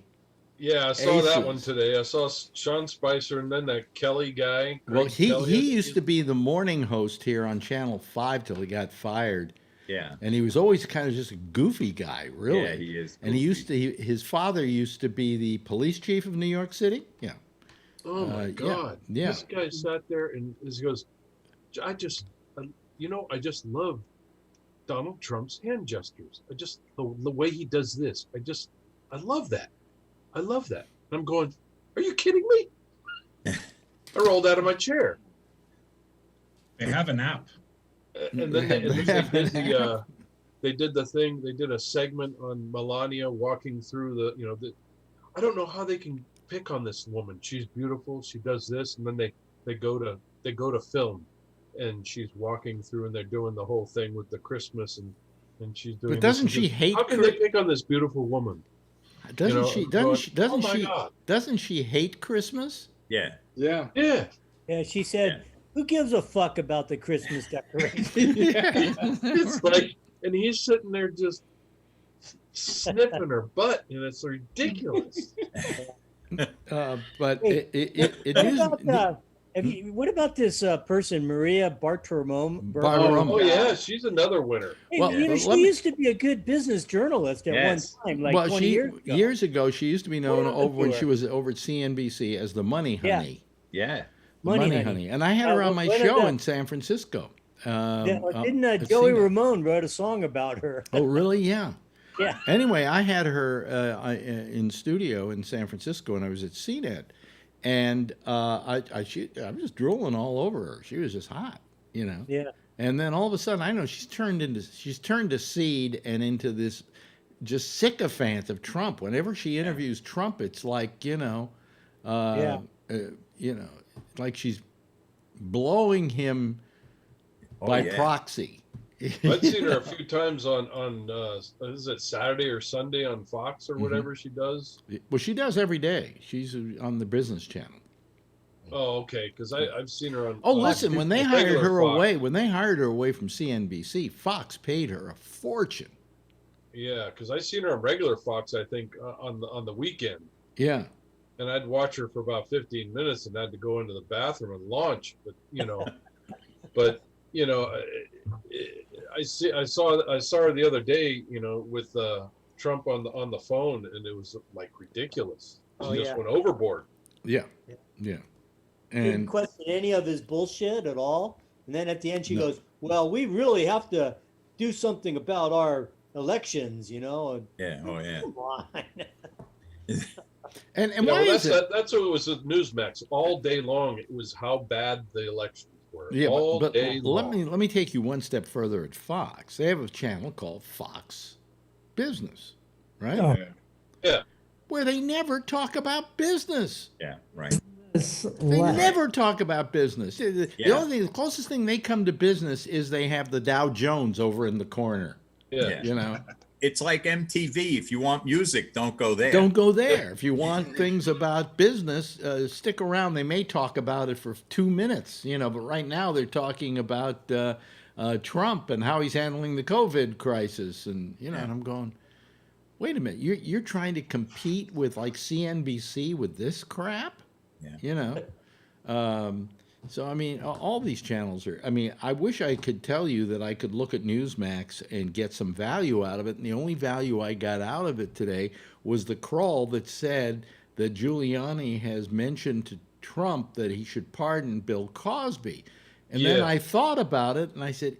S10: Yeah, I saw that
S2: aces.
S10: one today. I saw Sean Spicer and then that Kelly guy.
S2: well.
S10: Greg
S2: He
S10: Kelly, I think
S2: used to be the morning host here on Channel 5 till he got fired.
S6: Yeah.
S2: And he was always kind of just a goofy guy, really.
S6: Yeah, he is.
S2: And he
S6: goofy.
S2: used to. His father used to be the police chief of New York City. Yeah.
S10: Oh my
S2: yeah,
S10: God!
S2: yeah.
S10: This guy sat there and he goes, I just love Donald Trump's hand gestures. I just the way he does this. I love that. I love that. And I'm going, are you kidding me? I rolled out of my chair.
S7: They have an app.
S10: And then they did the thing. They did a segment on Melania walking through I don't know how they can pick on this woman. She's beautiful. She does this, and then they go to film, and she's walking through, and they're doing the whole thing with the Christmas, and she's doing.
S2: But doesn't
S10: this and
S2: she
S10: this.
S2: hate?
S10: How can they pick on this beautiful woman?
S2: Doesn't she? Doesn't she?
S10: Oh my God.
S2: Doesn't she hate Christmas?
S6: Yeah.
S5: Yeah.
S10: Yeah.
S8: Yeah, she said, "Who gives a fuck about the Christmas decorations?"
S10: It's like, and he's sitting there just sniffing her butt, and it's ridiculous.
S2: But
S8: Hey,
S2: it
S8: what
S2: is.
S8: about what about this person, Maria Bartiromo?
S2: Bartiromo.
S10: Oh yeah, she's another winner.
S8: Hey,
S2: Well,
S8: you know,
S2: let
S8: she
S2: me-
S8: used to be a good business journalist at
S6: Yes.
S8: one time, like
S2: well,
S8: 20 years ago.
S2: ago, she used to be known
S8: What happened
S2: over when
S8: to
S2: she
S8: her?
S2: was over at CNBC as the Money
S8: Yeah.
S2: Honey.
S6: Yeah.
S8: Money
S2: Honey.
S8: Honey.
S2: And I had her on my
S8: when
S2: show
S8: did
S2: in San Francisco.
S8: Didn't
S2: at
S8: Joey
S2: CNET.
S8: Ramone wrote a song about her?
S2: Oh, really? Yeah.
S8: Yeah.
S2: Anyway, I had her in studio in San Francisco, and I was at CNET, and I was just drooling all over her. She was just hot, you know.
S8: Yeah.
S2: And then all of a sudden, I know she's turned to seed and into this just sycophant of Trump. Whenever she interviews Trump, it's like, like she's blowing him by proxy.
S10: I've seen her a few times on is it Saturday or Sunday on Fox or whatever she does?
S2: Well, she does every day. She's on the Business Channel.
S10: Oh, okay. Because I've seen her on.
S2: Oh, listen, when they hired her
S10: Fox.
S2: away from CNBC, Fox paid her a fortune.
S10: Yeah, because I seen her on regular Fox, I think, on the weekend.
S2: Yeah.
S10: And I'd watch her for about 15 minutes and had to go into the bathroom and launch. But I saw her the other day, with Trump on the phone, and it was like ridiculous. She just went overboard.
S2: Yeah. And
S8: didn't question any of his bullshit at all. And then at the end, she goes, "Well, we really have to do something about our elections,
S6: Yeah. Oh, yeah.
S8: Come on.
S2: And why is it?
S10: That's what it was with Newsmax all day long. It was how bad the elections were.
S2: Yeah,
S10: all
S2: but
S10: day long.
S2: let me take you one step further at Fox. They have a channel called Fox Business, right?
S4: Oh.
S10: Yeah.
S2: Where they never talk about business.
S6: Yeah, right.
S2: They never talk about business. The closest thing they come to business is they have the Dow Jones over in the corner.
S10: Yeah.
S6: It's like MTV. If you want music, don't go there.
S2: Don't go there. If you want things about business, stick around. They may talk about it for 2 minutes, but right now they're talking about Trump and how he's handling the COVID crisis. And, and I'm going, wait a minute, you're trying to compete with like CNBC with this crap?
S6: Yeah.
S2: So, I mean, all these channels are, I mean, I wish I could tell you that I could look at Newsmax and get some value out of it. And the only value I got out of it today was the crawl that said that Giuliani has mentioned to Trump that he should pardon Bill Cosby. And then I thought about it and I said,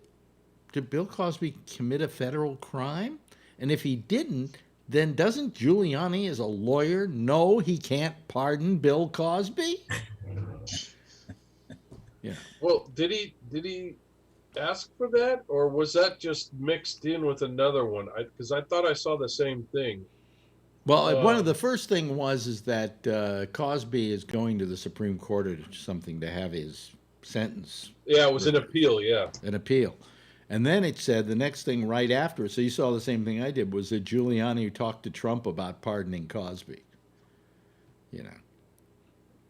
S2: did Bill Cosby commit a federal crime? And if he didn't, then doesn't Giuliani as a lawyer know he can't pardon Bill Cosby? Yeah.
S10: Well, did he ask for that, or was that just mixed in with another one? Because I thought I saw the same thing.
S2: Well, one of the first thing is that Cosby is going to the Supreme Court or something to have his sentence.
S10: Yeah, it was an appeal. Yeah,
S2: an appeal. And then it said the next thing right after, so you saw the same thing I did, was that Giuliani talked to Trump about pardoning Cosby.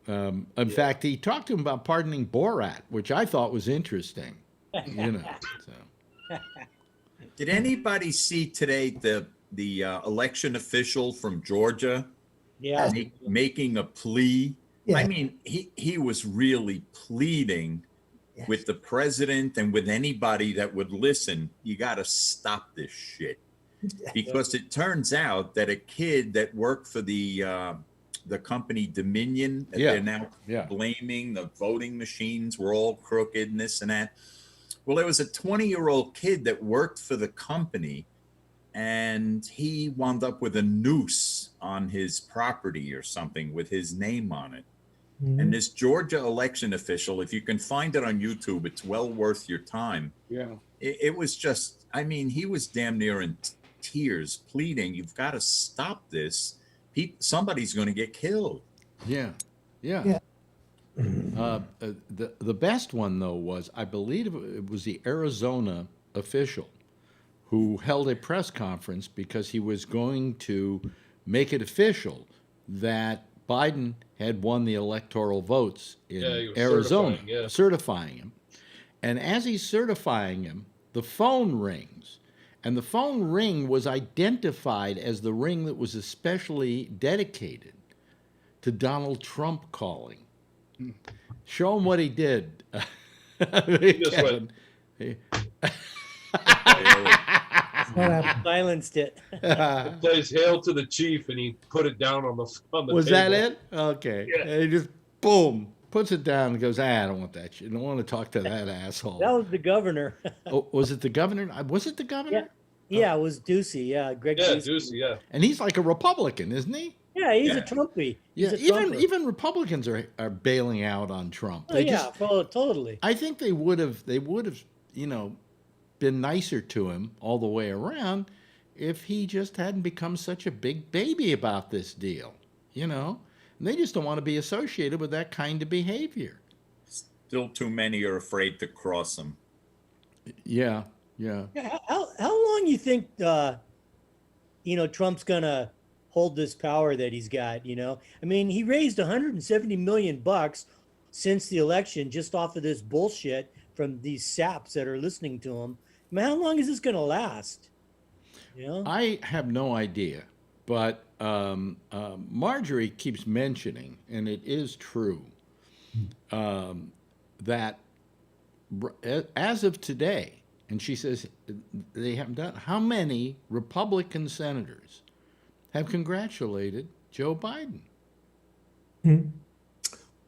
S2: In fact, he talked to him about pardoning Borat, which I thought was interesting. So.
S6: Did anybody see today the election official from Georgia?
S8: Yeah.
S6: Making a plea?
S4: Yeah.
S6: I mean, he was really pleading with the president and with anybody that would listen. You got to stop this shit. Because it turns out that a kid that worked for the company Dominion, that they're now blaming the voting machines were all crooked and this and that. Well, there was a 20-year-old kid that worked for the company, and he wound up with a noose on his property or something with his name on it. Mm-hmm. And this Georgia election official, if you can find it on YouTube, it's well worth your time.
S5: Yeah.
S6: It was just, I mean, he was damn near in tears pleading, you've got to stop this. Somebody's going to get killed.
S2: Yeah. The best one, though, was, I believe it was the Arizona official who held a press conference because he was going to make it official that Biden had won the electoral votes in Arizona, certifying him. And as he's certifying him, the phone rings. And the phone ring was identified as the ring that was especially dedicated to Donald Trump calling. Show him what he did.
S8: Silenced it.
S10: It plays "Hail to the Chief," and he put it down on the
S2: Was
S10: table.
S2: that it? Okay. Yeah. And he just boom puts it down and goes, I don't want that shit. I don't want to talk to that asshole.
S8: That was the governor.
S2: Oh, was it the governor? Was it the governor?
S8: Yeah, it was Ducey. Yeah, Greg Ducey.
S10: Ducey, yeah.
S2: And he's like a Republican, isn't he?
S8: Yeah, he's a Trumpy.
S2: Even Republicans are bailing out on Trump.
S8: Totally.
S2: I think they would have, been nicer to him all the way around if he just hadn't become such a big baby about this deal, you know? And they just don't want to be associated with that kind of behavior.
S6: Still too many are afraid to cross him.
S2: Yeah, yeah.
S8: How long you think, Trump's gonna hold this power that he's got? I mean, he raised 170 million bucks since the election just off of this bullshit from these saps that are listening to him. I mean, how long is this gonna last?
S2: I have no idea, but Marjorie keeps mentioning, and it is true, that as of today, and she says they haven't done, how many Republican senators have congratulated Joe Biden?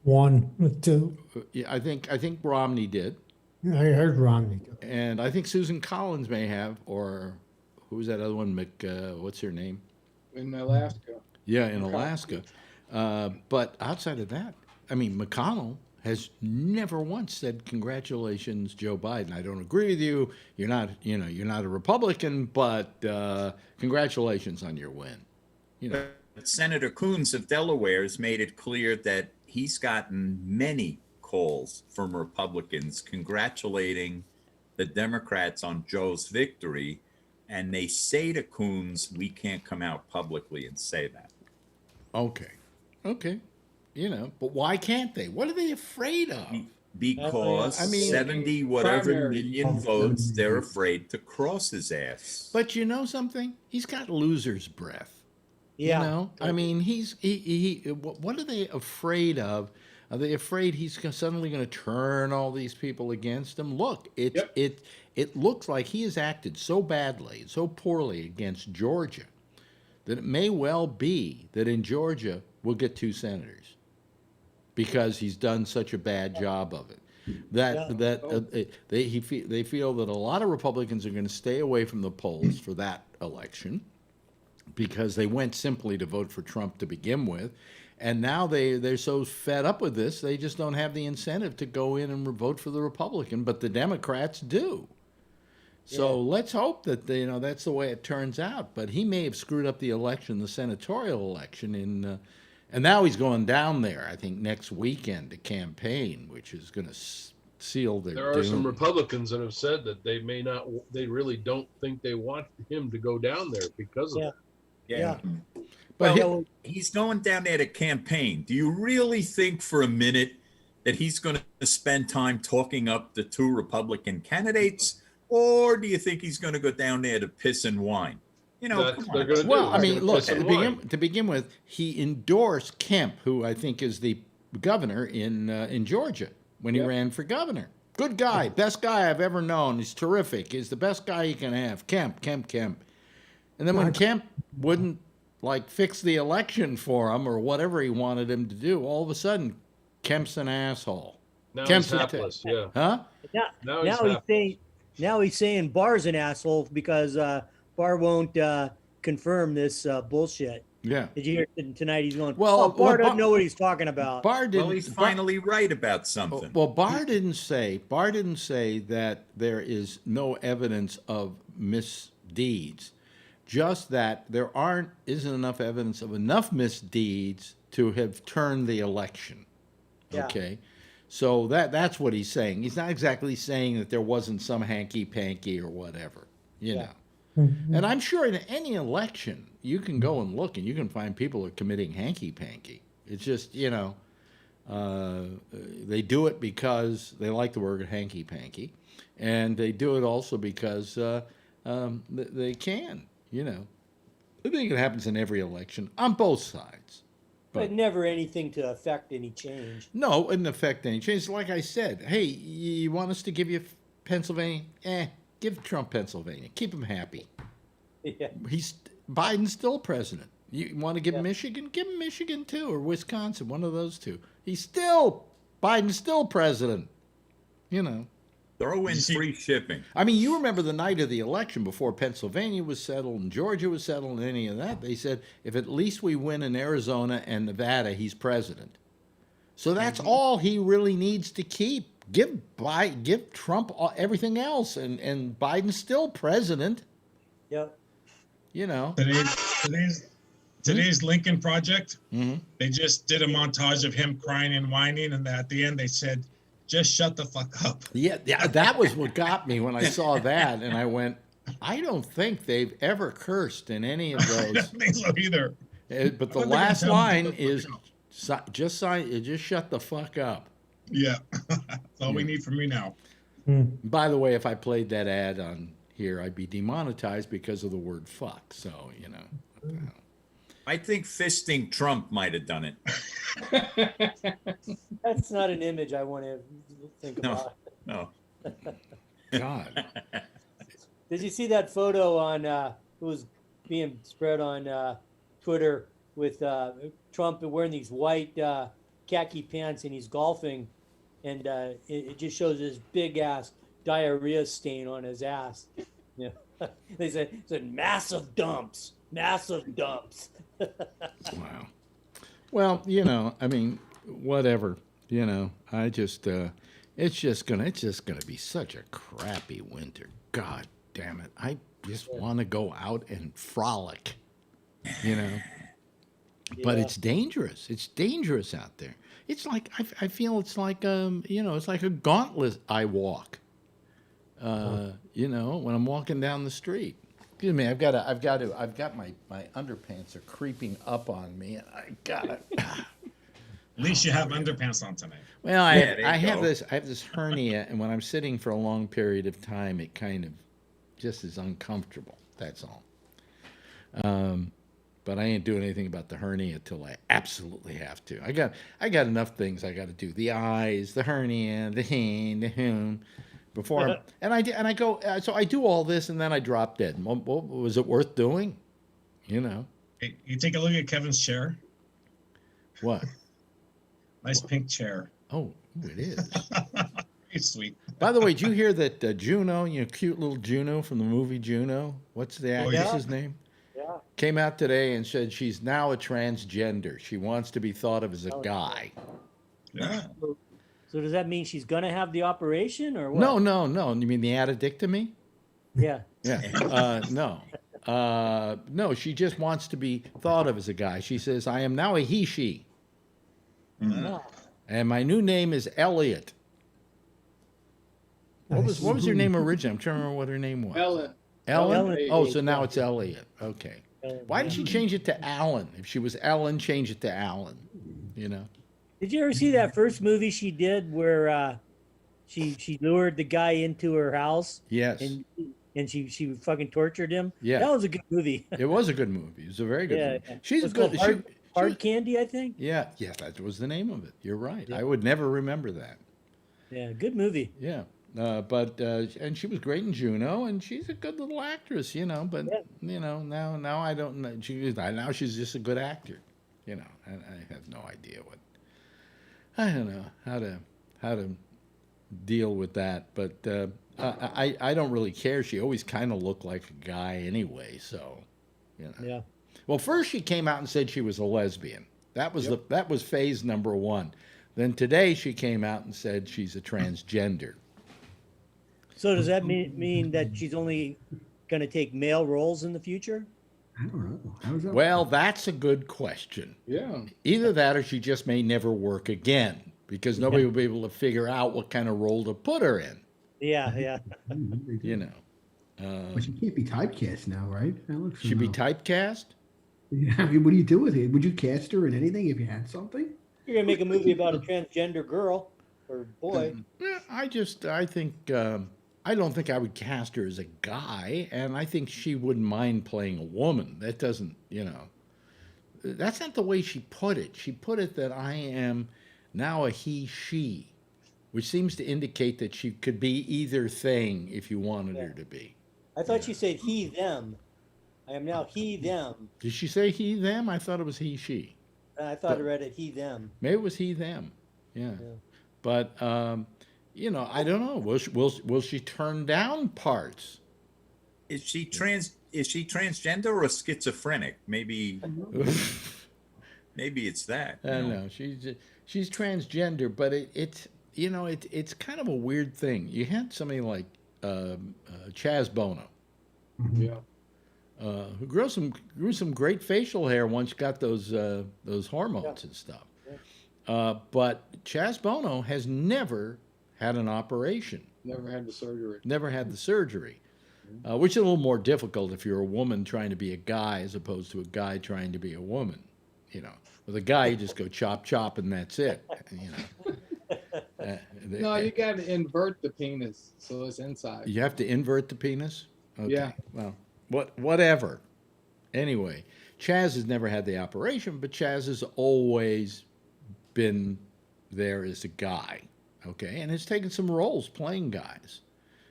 S4: One, two.
S2: Yeah, I think Romney did.
S4: I heard Romney.
S2: And I think Susan Collins may have, or who was that other one? What's her name?
S5: In Alaska.
S2: Yeah, in Alaska. But outside of that, I mean, McConnell has never once said, "Congratulations, Joe Biden. I don't agree with you. You're not a Republican, but congratulations on your win."
S6: But Senator Coons of Delaware has made it clear that he's gotten many calls from Republicans congratulating the Democrats on Joe's victory, and they say to Coons, "We can't come out publicly and say that."
S2: Okay. But why can't they? What are they afraid of?
S6: Because 70 whatever million votes, they're afraid to cross his ass.
S2: But you know something? He's got loser's breath.
S8: Yeah.
S2: I mean, what are they afraid of? Are they afraid he's suddenly going to turn all these people against him? Look, it looks like he has acted so badly, so poorly against Georgia, that it may well be that in Georgia we'll get 2 senators because he's done such a bad job of it. They feel that a lot of Republicans are going to stay away from the polls for that election because they went simply to vote for Trump to begin with. And now they're so fed up with this, they just don't have the incentive to go in and vote for the Republican, but the Democrats do. So let's hope that that's the way it turns out. But he may have screwed up the election, the senatorial election, and now he's going down there, I think, next weekend to campaign, which is going to seal their
S10: There are
S2: doom.
S10: some Republicans that have said that they really don't think they want him to go down there because of that.
S6: Yeah. But he's going down there to campaign. Do you really think for a minute that he's going to spend time talking up the 2 Republican candidates? Or do you think he's going to go down there to piss and whine?
S2: Well, I mean, look, to begin with, he endorsed Kemp, who I think is the governor in Georgia when he ran for governor. Good guy, best guy I've ever known. He's terrific. He's the best guy you can have. Kemp. And then when Kemp wouldn't fix the election for him or whatever he wanted him to do, all of a sudden, Kemp's an asshole.
S10: Now he's hapless, yeah.
S2: Huh?
S8: Now he's saying Barr's an asshole because Barr won't confirm this bullshit.
S2: Yeah.
S8: Did you hear tonight? He's going,
S2: Barr
S8: doesn't know what he's talking about.
S6: He's finally right about something.
S2: Well, Barr didn't say that there is no evidence of misdeeds. Just that there isn't enough evidence of enough misdeeds to have turned the election.
S8: Yeah.
S2: Okay? So that's what he's saying. He's not exactly saying that there wasn't some hanky-panky or whatever, you know. And I'm sure in any election, you can go and look and you can find people are committing hanky-panky. It's just, they do it because they like the word hanky-panky. And they do it also because they can. I think it happens in every election on both sides.
S8: But never anything to affect any change.
S2: No, it didn't affect any change. Like I said, hey, you want us to give you Pennsylvania? Give Trump Pennsylvania. Keep him happy.
S8: Yeah.
S2: Biden's still president. You want to give him Michigan? Give him Michigan too, or Wisconsin, one of those two. Biden's still president.
S6: Throw in free shipping.
S2: I mean, you remember the night of the election before Pennsylvania was settled and Georgia was settled and any of that. They said, if at least we win in Arizona and Nevada, he's president. So that's all he really needs to keep. Give Trump everything else, and Biden's still president.
S8: Yep.
S2: you know.
S7: Today's Lincoln Project,
S2: Mm-hmm.
S7: they just did a montage of him crying and whining, and at the end they said, "Just shut the fuck up."
S2: Yeah, that was what got me when I saw that, and I went, I don't think they've ever cursed in any of
S7: I
S2: those.
S7: don't think so either.
S2: But the last line is just shut the fuck up.
S7: Yeah, that's all we need from you now.
S2: By the way, if I played that ad on here, I'd be demonetized because of the word fuck. So, you know.
S6: I think fisting Trump might have done it.
S8: That's not an image I want to think about.
S6: No.
S2: God.
S8: Did you see that photo on it was being spread on Twitter with Trump wearing these white khaki pants and he's golfing, and it just shows this big ass diarrhea stain on his ass. Yeah, they said massive dumps.
S2: Wow. Well, you know, I mean, whatever. You know, I just it's just gonna be such a crappy winter. God damn it. I just want to go out and frolic. You know. But it's dangerous. It's dangerous out there. It's like I feel it's like you know, it's like a gauntlet I walk. You know, when I'm walking down the street. Excuse me, I've got my underpants are creeping up on me, and I gotta.
S7: At least you have underpants on tonight.
S2: Well, I have this hernia, and when I'm sitting for a long period of time, it kind of just is uncomfortable. That's all. But I ain't doing anything about the hernia till I absolutely have to. I got enough things I got to do: the eyes, the hernia, the hand, the whom. Before I go, so I do all this, and then I drop dead. Was it worth doing? You know.
S7: Hey, you take a look at Kevin's chair.
S2: What?
S7: Nice pink chair.
S2: Oh, it is.
S7: It's sweet.
S2: By the way, did you hear that Juno, you know, cute little Juno from the movie Juno? What's the actress's name?
S8: Yeah.
S2: Came out today and said she's now a transgender. She wants to be thought of as a guy.
S7: Yeah.
S8: So does that mean she's gonna have the operation or what?
S2: No. You mean the addictomy?
S8: Yeah.
S2: Yeah. No. No, she just wants to be thought of as a guy. She says, I am now a he, she.
S8: Oh.
S2: And my new name is Elliot. What was her name originally? I'm trying to remember what her name was.
S5: Ellen.
S2: Ellen? Oh, so now it's Elliot. Okay. Why didn't she change it to Alan? If she was Ellen, change it to Alan. You know?
S8: Did you ever see that first movie she did where she lured the guy into her house?
S2: Yes.
S8: And she fucking tortured him?
S2: Yeah.
S8: That was a good movie.
S2: It was a good movie. It was a very good movie.
S8: Yeah.
S2: She's good.
S8: Hard Candy, I think.
S2: Yeah, that was the name of it. You're right. Yeah. I would never remember that.
S8: Yeah, good movie.
S2: Yeah. And she was great in Juno, and she's a good little actress, you know. But you know, now I don't know. Now she's just a good actor, you know. And I have no idea what. I don't know how to deal with that, but I don't really care. She always kind of looked like a guy anyway, so you know.
S8: Yeah.
S2: Well, first she came out and said she was a lesbian. That was that was phase number one. Then today she came out and said she's a transgender.
S8: So does that mean that she's only going to take male roles in the future?
S9: I don't know. How's that?
S2: Well, that's a good question.
S5: Yeah.
S2: Either that or she just may never work again because nobody will be able to figure out what kind of role to put her in.
S8: Yeah.
S2: You know.
S9: But she can't be typecast now, right?
S2: She'd be typecast?
S9: Yeah, I mean, what do you do with it? Would you cast her in anything if you had something?
S8: You're going to make a movie about a transgender girl or boy.
S2: Yeah, I think I don't think I would cast her as a guy, and I think she wouldn't mind playing a woman. That doesn't, you know, that's not the way she put it. She put it that I am now a he, she, which seems to indicate that she could be either thing if you wanted her to be.
S8: I thought she said he, them. I am now he, them.
S2: Did she say he, them? I thought it was he, she.
S8: I thought I read it he, them.
S2: Maybe it was he, them. Yeah. But, you know, I don't know. Will she turn down parts?
S6: Is she transgender or schizophrenic? Maybe it's that.
S2: I don't know. She's transgender, but it's you know it's kind of a weird thing. You had somebody like Chaz Bono,
S5: Yeah,
S2: who grew some great facial hair once you got those hormones and stuff. But Chaz Bono has never had an operation.
S5: Never had the surgery.
S2: Never had the surgery, which is a little more difficult if you're a woman trying to be a guy as opposed to a guy trying to be a woman. You know, with a guy you just go chop chop and that's it. You know.
S5: No, you got to invert the penis so it's inside.
S2: You have to invert the penis. Okay.
S5: Yeah.
S2: Well, whatever. Anyway, Chaz has never had the operation, but Chaz has always been there as a guy. Okay, and has taken some roles playing guys.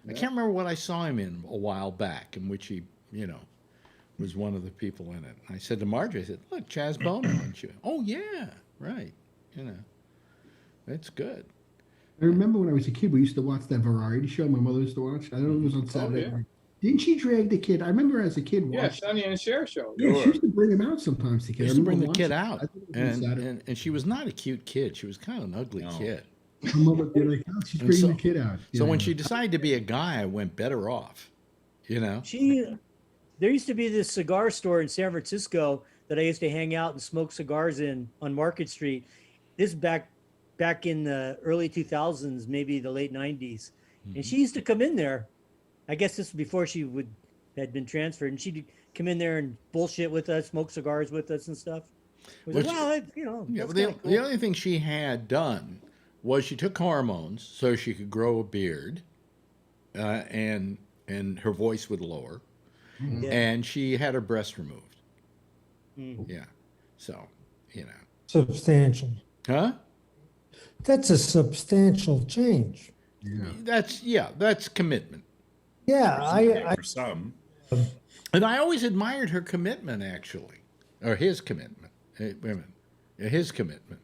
S2: Yeah. I can't remember what I saw him in a while back, in which he, you know, was one of the people in it. I said to Marjorie, I said, "Look, Chaz Bono, aren't you?" "Oh yeah, right. You know, that's good."
S9: I remember when I was a kid, we used to watch that variety show my mother used to watch. I don't know if it was on Saturday. Oh, yeah. Didn't she drag the kid? I remember as a kid watching.
S5: Yeah, Sonny and Cher show.
S9: Yeah, she used to bring him out sometimes. The kid.
S2: She used to bring the kid out, and she was not a cute kid. She was kind of an ugly kid.
S9: Her mother did like, oh, she's bringing the kid out.
S2: So when she decided to be a guy, I went better off. You know.
S8: There used to be this cigar store in San Francisco that I used to hang out and smoke cigars in on Market Street. This back in the early 2000s, maybe the late 90s. And she used to come in there. I guess this was before she had been transferred, and she'd come in there and bullshit with us, smoke cigars with us and stuff. It was like, you know,
S2: yeah, the only thing she had done was she took hormones so she could grow a beard, and her voice would lower, and she had her breast removed. Yeah, so you know,
S4: substantial.
S2: Huh?
S4: That's a substantial change.
S2: Yeah. That's commitment.
S4: Yeah, I
S6: for some.
S2: And I always admired her commitment, actually, or his commitment. His commitment.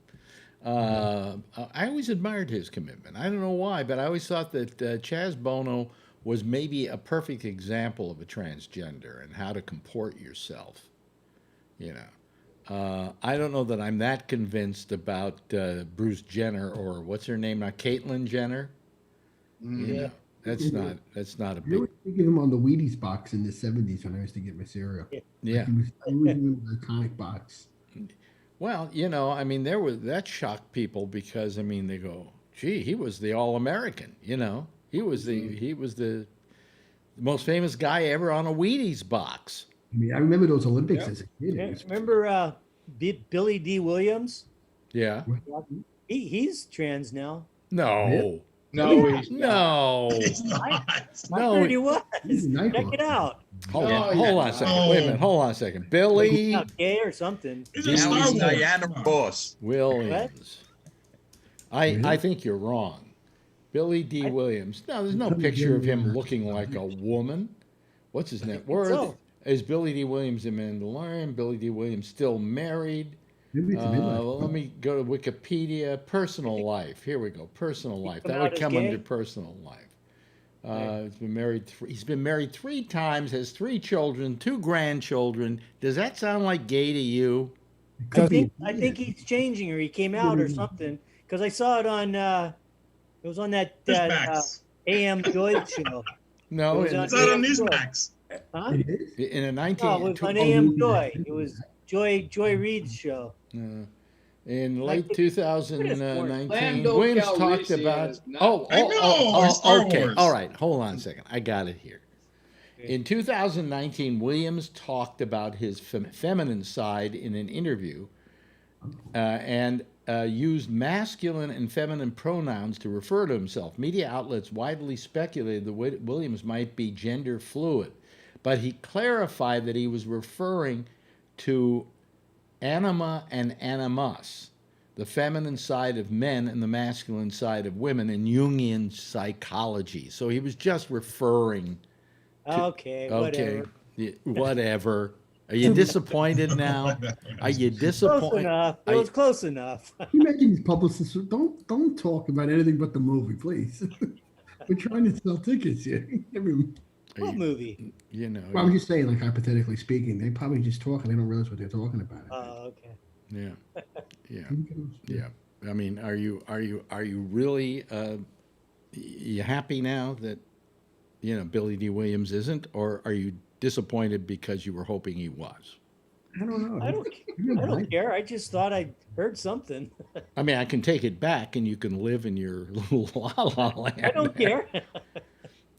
S2: I always admired his commitment. I don't know why, but I always thought that Chaz Bono was maybe a perfect example of a transgender and how to comport yourself. You know, I don't know that I'm that convinced about Bruce Jenner or what's her name now, Caitlyn Jenner. You know, that's not a big.
S9: I used to give him on the Wheaties box in the 70s when I used to get my cereal.
S2: Yeah,
S9: it was an iconic box.
S2: Well, you know, I mean, that shocked people because I mean, they go, "Gee, he was the All-American." You know, he was the most famous guy ever on a Wheaties box.
S9: I mean, I remember those Olympics as a kid.
S8: Yeah, remember Billy D. Williams?
S2: Yeah.
S8: He's trans now.
S2: No.
S5: No,
S2: he's
S8: not. I heard he was. Check it out.
S2: Hold on a second. Wait a minute. Hold on a second. Billy.
S8: Gay or something.
S6: He's Diana Boss.
S2: Williams. I think you're wrong. Billy D. Williams. No, there's no picture of him looking like a woman. What's his net worth? Is Billy D. Williams a Mandalorian? Billy D. Williams still married? Well, let me go to Wikipedia. Personal life. Here we go. Personal life. That would come under personal life. He's been married 3 times. Has 3 children, 2 grandchildren. Does that sound like gay to you?
S8: I think he's changing, or he came out or something. Because I saw it on. It was on that AM Joy show.
S2: No,
S7: it's not on Newsmax.
S8: Huh?
S2: In a 19.
S8: No, it was on AM Joy. It was Joy Reid's show.
S2: In late 2019,
S5: Lando
S2: Williams talked
S5: Calrissian
S2: about.
S5: is not-
S2: Okay. All right. Hold on a second. I got it here. In 2019, Williams talked about his feminine side in an interview, and used masculine and feminine pronouns to refer to himself. Media outlets widely speculated that Williams might be gender fluid, but he clarified that he was referring to anima and animus, the feminine side of men and the masculine side of women in Jungian psychology. So he was just referring to...
S8: Whatever.
S2: Whatever. Are you disappointed now? Are you disappointed?
S8: Close enough. It was close enough.
S9: Imagine these publicists. Don't talk about anything but the movie, please. We're trying to sell tickets here.
S8: What movie?
S2: You know.
S9: Well, I'm just saying, like hypothetically speaking, they probably just talk and they don't realize what they're talking about.
S8: Oh, okay.
S2: Yeah. I mean, are you really you happy now that Billy D. Williams isn't, or are you disappointed because you were hoping he was?
S9: I don't know.
S8: I don't care. I just thought I heard something.
S2: I mean, I can take it back, and you can live in your little la la land.
S8: I don't care.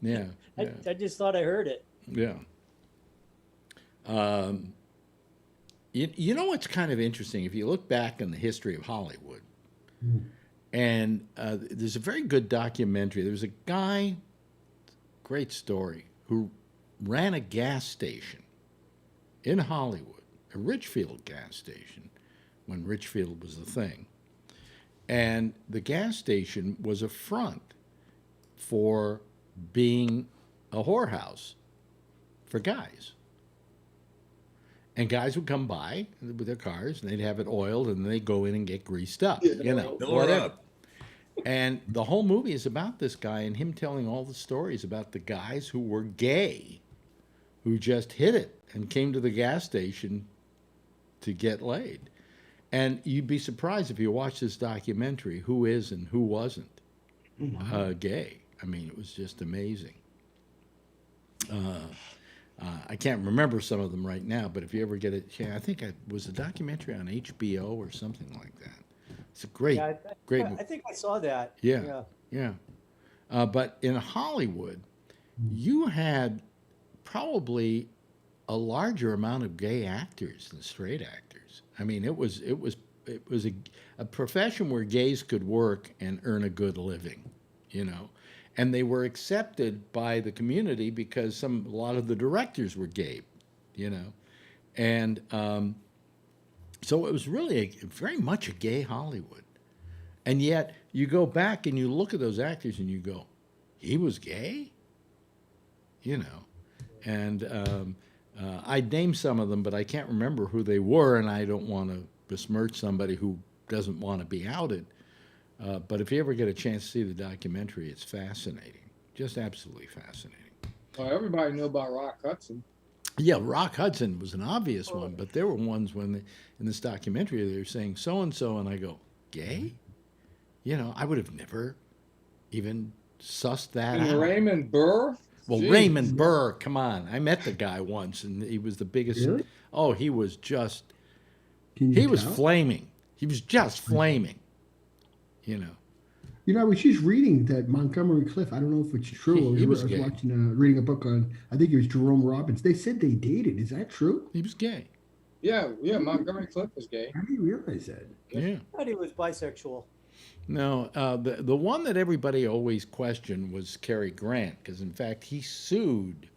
S2: Yeah, yeah.
S8: I just thought I heard it.
S2: Yeah. You know what's kind of interesting? If you look back in the history of Hollywood, and there's a very good documentary. There was a guy, great story, who ran a gas station in Hollywood, a Richfield gas station, when Richfield was the thing. And the gas station was a front for being a whorehouse for guys. And guys would come by with their cars, and they'd have it oiled, and they'd go in and get greased up, you know, whatever. And the whole movie is about this guy and him telling all the stories about the guys who were gay, who just hit it and came to the gas station to get laid. And you'd be surprised if you watch this documentary who is and who wasn't gay. I mean, it was just amazing. I can't remember some of them right now, but if you ever get it, I think it was a documentary on HBO or something like that. It's a great, great movie.
S8: I think I saw that.
S2: Yeah. But in Hollywood, you had probably a larger amount of gay actors than straight actors. I mean, it was a profession where gays could work and earn a good living, you know. And they were accepted by the community because a lot of the directors were gay, you know. And so it was really very much a gay Hollywood. And yet you go back and you look at those actors and you go, he was gay? You know. And I'd name some of them, but I can't remember who they were, and I don't want to besmirch somebody who doesn't want to be outed. But if you ever get a chance to see the documentary, it's fascinating. Just absolutely fascinating.
S5: Well, everybody knew about Rock Hudson.
S2: Yeah, Rock Hudson was an obvious one, but there were ones when in this documentary they were saying so-and-so, and I go, gay? You know, I would have never even sussed that out.
S5: And Raymond Burr?
S2: Well,
S5: Jeez.
S2: Raymond Burr, come on. I met the guy once, and he was the biggest.
S9: Really?
S2: Oh, he was just,
S9: Can
S2: he
S9: you
S2: was
S9: tell?
S2: flaming. He was just flaming, you know.
S9: You know, I was just reading that Montgomery Cliff. I don't know if it's true.
S2: He was
S9: I was
S2: gay.
S9: watching, reading a book on, I think it was Jerome Robbins. They said they dated. Is that true?
S2: He was gay.
S5: Yeah, Montgomery Cliff was gay.
S9: I didn't realize that.
S2: Yeah.
S8: I thought he was bisexual.
S2: No, the one that everybody always questioned was Cary Grant, because in fact he sued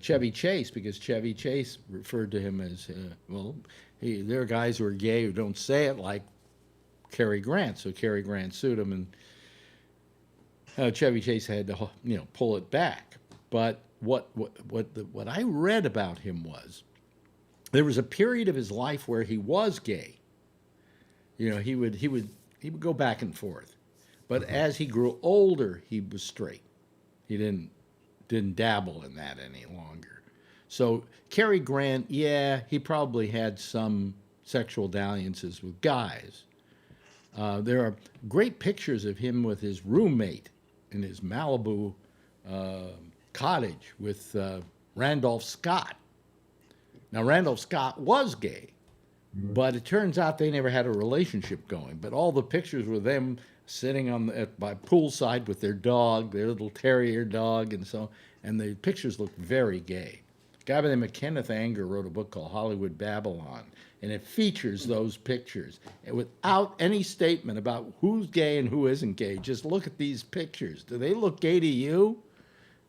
S2: Chevy Chase because Chevy Chase referred to him as there are guys who are gay who don't say it like Cary Grant, so Cary Grant sued him, and Chevy Chase had to pull it back. But what I read about him was there was a period of his life where he was gay. You know, he would go back and forth, but as he grew older, he was straight. He didn't dabble in that any longer. So Cary Grant, he probably had some sexual dalliances with guys. There are great pictures of him with his roommate in his Malibu cottage with Randolph Scott. Now Randolph Scott was gay. But it turns out they never had a relationship going. But all the pictures were them sitting by poolside with their dog, their little terrier dog, and the pictures looked very gay. A guy by the name of Kenneth Anger wrote a book called Hollywood Babylon, and it features those pictures and without any statement about who's gay and who isn't gay. Just look at these pictures. Do they look gay to you?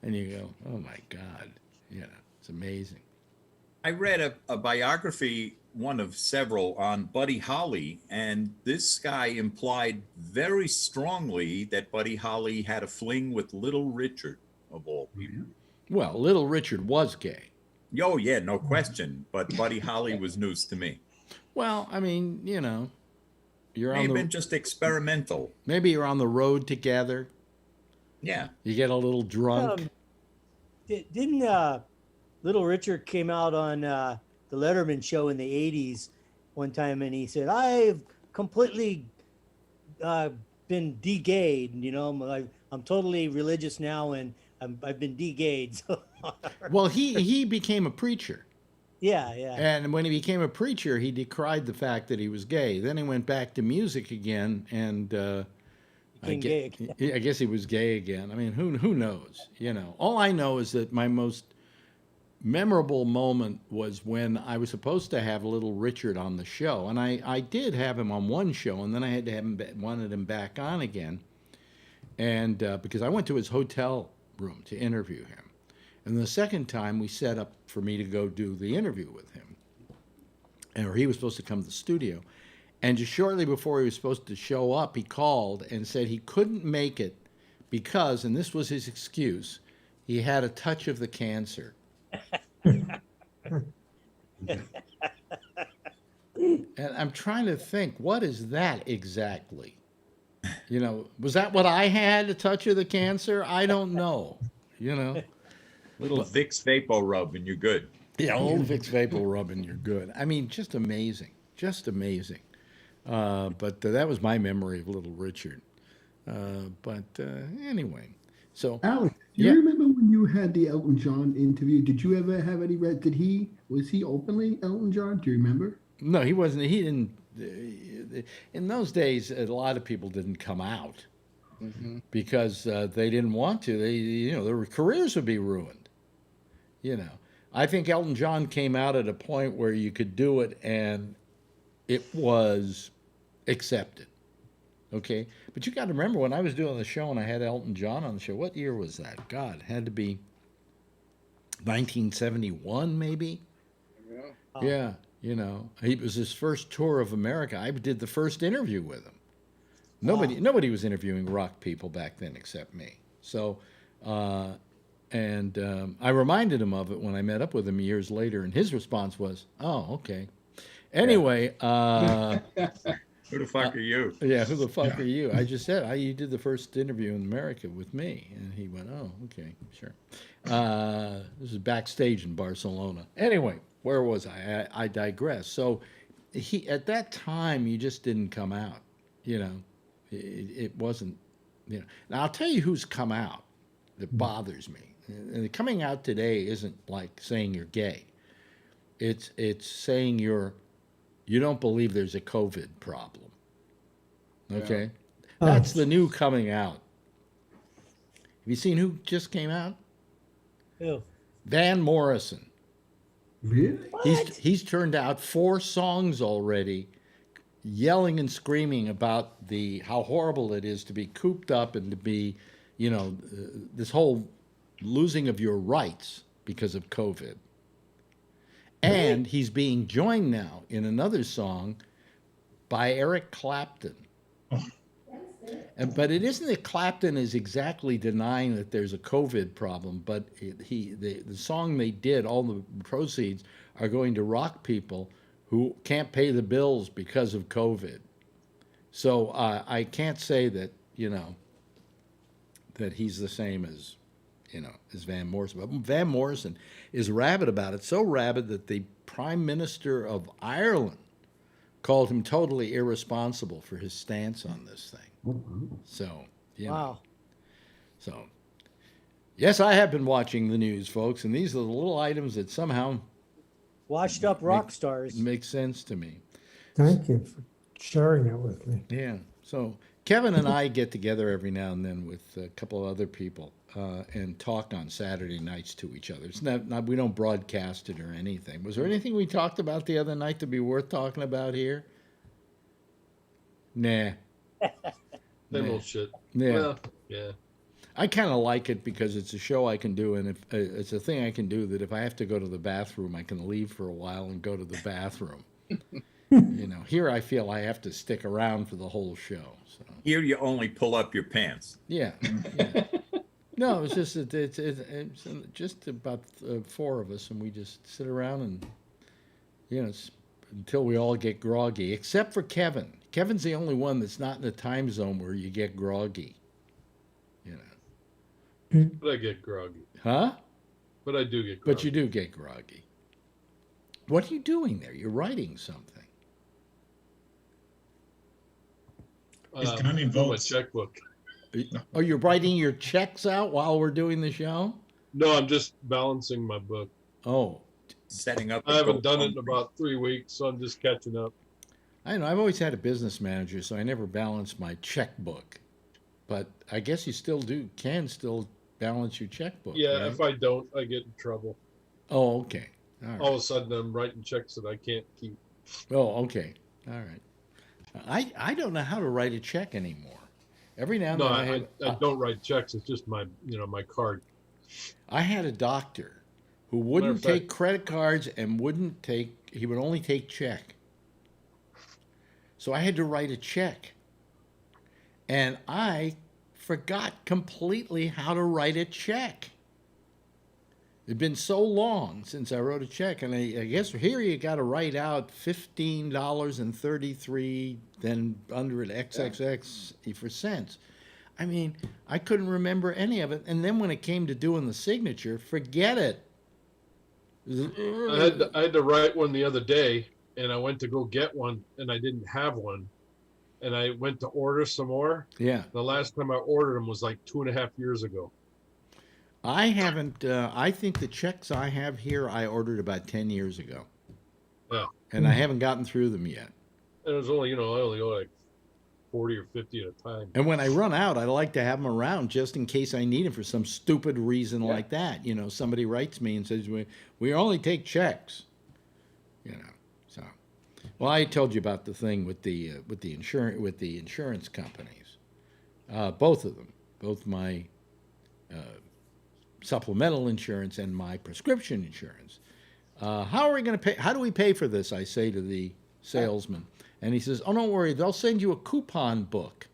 S2: And you go, oh my God, it's amazing.
S6: I read a biography, one of several, on Buddy Holly, and this guy implied very strongly that Buddy Holly had a fling with Little Richard, of all people.
S2: Well, Little Richard was gay.
S6: Oh, yeah, no question, but Buddy Holly was news to me.
S2: Well, I mean, you're
S6: May have been just experimental.
S2: Maybe you're on the road together.
S6: Yeah.
S2: You get a little drunk.
S8: Didn't Little Richard came out on the Letterman show in the 80s one time, and he said, I've completely been de-gayed, I'm totally religious now, and I've been de-gayed. So.
S2: Well, he became a preacher.
S8: Yeah.
S2: And when he became a preacher, he decried the fact that he was gay. Then he went back to music again, and I guess he was gay again. I mean, who knows? You know, all I know is that my most memorable moment was when I was supposed to have Little Richard on the show, and I did have him on one show, and then I had to have him wanted him back on again, and because I went to his hotel room to interview him, and the second time we set up for me to go do the interview with him, or he was supposed to come to the studio, and just shortly before he was supposed to show up, he called and said he couldn't make it because, and this was his excuse, he had a touch of the cancer. And I'm trying to think, what is that exactly? You know, was that what I had, a touch of the cancer? I don't know. You know,
S6: Little Vicks Vapo Rub and you're good.
S2: Yeah, old Vicks Vapo Rub and you're good. I mean, just amazing, just amazing. But that was my memory of Little Richard. But anyway, so
S9: Alex, do you remember when you had the Elton John interview? Did you ever have any? Was he openly Elton John? Do you remember?
S2: No, he wasn't. He didn't. In those days, a lot of people didn't come out because they didn't want to. Their careers would be ruined. You know, I think Elton John came out at a point where you could do it and it was accepted. Okay, but you got to remember when I was doing the show and I had Elton John on the show. What year was that? God, it had to be 1971, maybe. Yeah. You know, it was his first tour of America. I did the first interview with him. Nobody was interviewing rock people back then except me. So, I reminded him of it when I met up with him years later, and his response was, "Oh, okay." Anyway,
S6: who the fuck are you?
S2: Yeah, who the fuck are you? I just said, you did the first interview in America with me, and he went, "Oh, okay, sure." This is backstage in Barcelona. Anyway. Where was I? I digress. So at that time, you just didn't come out. You know, it wasn't, you know. Now, I'll tell you who's come out that bothers me. And coming out today isn't like saying you're gay. It's saying you don't believe there's a COVID problem. Okay? Yeah. That's the new coming out. Have you seen who just came out?
S8: Who?
S2: Van Morrison.
S9: Really?
S2: He's turned out 4 songs already, yelling and screaming about how horrible it is to be cooped up and to be, this whole losing of your rights because of COVID. And he's being joined now in another song by Eric Clapton. But it isn't that Clapton is exactly denying that there's a COVID problem, but the song they did, all the proceeds are going to rock people who can't pay the bills because of COVID. So I can't say that, that he's the same as, as Van Morrison. But Van Morrison is rabid about it, so rabid that the Prime Minister of Ireland called him totally irresponsible for his stance on this thing. So, wow. So, yes, I have been watching the news, folks, and these are the little items that somehow
S8: washed up rock stars
S2: make sense to me.
S4: Thank you for sharing it with me.
S2: Yeah. So, Kevin and I get together every now and then with a couple of other people and talk on Saturday nights to each other. It's not we don't broadcast it or anything. Was there anything we talked about the other night to be worth talking about here? Nah.
S10: Same old shit.
S2: Yeah.
S10: Well, yeah.
S2: I kind of like it because it's a show I can do, and if it's a thing I can do that if I have to go to the bathroom, I can leave for a while and go to the bathroom. Here I feel I have to stick around for the whole show. So.
S6: Here you only pull up your pants.
S2: Yeah. No, it's just it's just about 4 of us, and we just sit around and until we all get groggy, except for Kevin. Kevin's the only one that's not in the time zone where you get groggy.
S10: But I get groggy.
S2: Huh?
S10: But I do get groggy.
S2: But you do get groggy. What are you doing there? You're writing something.
S7: He's counting votes.
S10: My checkbook.
S2: Are you writing your checks out while we're doing the show?
S10: No, I'm just balancing my book.
S2: Oh,
S6: setting up.
S10: I haven't done it in about 3 weeks, so I'm just catching up.
S2: I know. I've always had a business manager, so I never balanced my checkbook. But I guess you can still balance your checkbook.
S10: Yeah,
S2: right?
S10: if I don't, I get in trouble.
S2: Oh, okay. All right.
S10: All of a sudden, I'm writing checks that I can't keep.
S2: Oh, okay. All right. I don't know how to write a check anymore. Every now and then
S10: I don't write checks. It's just my card.
S2: I had a doctor who wouldn't take credit cards and he would only take check. So I had to write a check. And I forgot completely how to write a check. It'd been so long since I wrote a check, and I guess here you got to write out $15.33, then under it XXX for cents. I mean, I couldn't remember any of it, and then when it came to doing the signature, forget it.
S10: I had to write one the other day, and I went to go get one, and I didn't have one, and I went to order some more.
S2: Yeah.
S10: The last time I ordered them was like 2.5 years ago.
S2: I haven't. I think the checks I have here I ordered about 10 years ago.
S10: Yeah.
S2: And I haven't gotten through them yet.
S10: And it was only, I only owe like 40 or 50 at a time.
S2: And when I run out, I like to have them around just in case I need them for some stupid reason like that. Somebody writes me and says, we only take checks. So. Well, I told you about the thing with the insurance companies. Both of them, both my supplemental insurance and my prescription insurance. How are we going to pay? How do we pay for this? I say to the salesman, and he says, "Oh, don't worry, they'll send you a coupon book."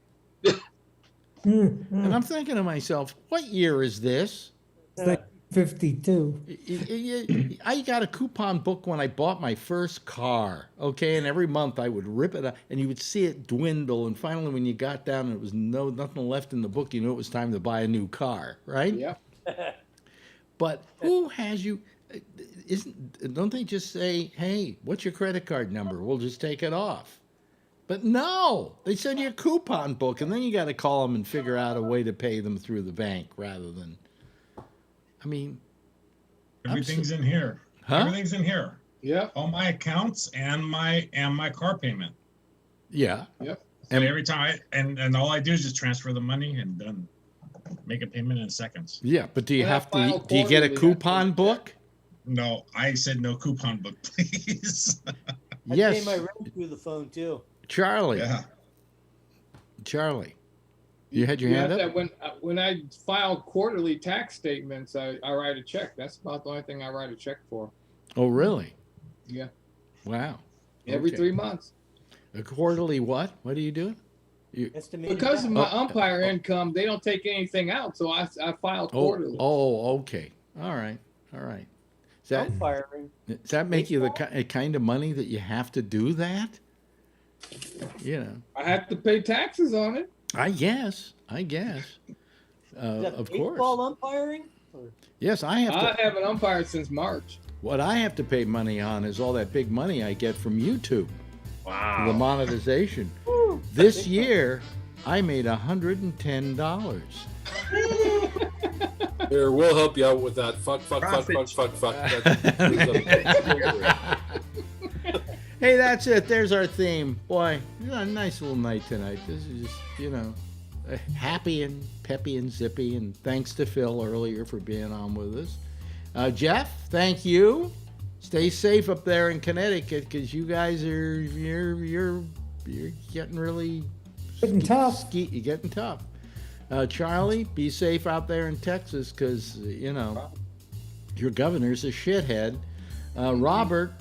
S2: And I'm thinking to myself, "What year is this?"
S4: It's like 52.
S2: I got a coupon book when I bought my first car, okay? And every month I would rip it out, and you would see it dwindle. And finally, when you got down and it was nothing left in the book, you knew it was time to buy a new car, right?
S5: Yeah.
S2: But who has you? Don't they just say, "Hey, what's your credit card number? We'll just take it off." But no, they send you a coupon book, and then you got to call them and figure out a way to pay them through the bank rather than. I mean,
S7: everything's in here.
S2: Huh?
S7: Everything's in here.
S5: Yeah.
S7: All my accounts and my car payment.
S2: Yeah.
S5: Yep.
S7: And every time and all I do is just transfer the money and done. Make a payment in seconds.
S2: Yeah, but do you get a coupon book?
S7: No, I said no coupon book, please.
S2: Yes.
S8: I pay my rent through the phone too.
S2: Charlie.
S7: Yeah.
S2: Charlie. You had your hand up?
S5: When I file quarterly tax statements, I write a check. That's about the only thing I write a check for.
S2: Oh, really?
S5: Yeah.
S2: Wow.
S5: Every 3 months.
S2: A quarterly what? What do you do?
S5: Because of my umpire income, they don't take anything out, so I file quarterly.
S2: Oh, okay. All right. Does that make you the kind of money that you have to do that?
S5: I have to pay taxes on it.
S2: I guess. Of course.
S8: Baseball umpiring?
S2: Yes, I
S5: haven't umpired since March.
S2: What I have to pay money on is all that big money I get from YouTube.
S10: Wow.
S2: The monetization. This year, I made $110.
S10: Here, we'll help you out with that. Fuck.
S2: Hey, that's it. There's our theme. Boy, a nice little night tonight. This is just, happy and peppy and zippy. And thanks to Phil earlier for being on with us. Jeff, thank you. Stay safe up there in Connecticut because you guys you're getting really
S4: tough.
S2: You're getting tough. Charlie, be safe out there in Texas because your governor's a shithead. Robert,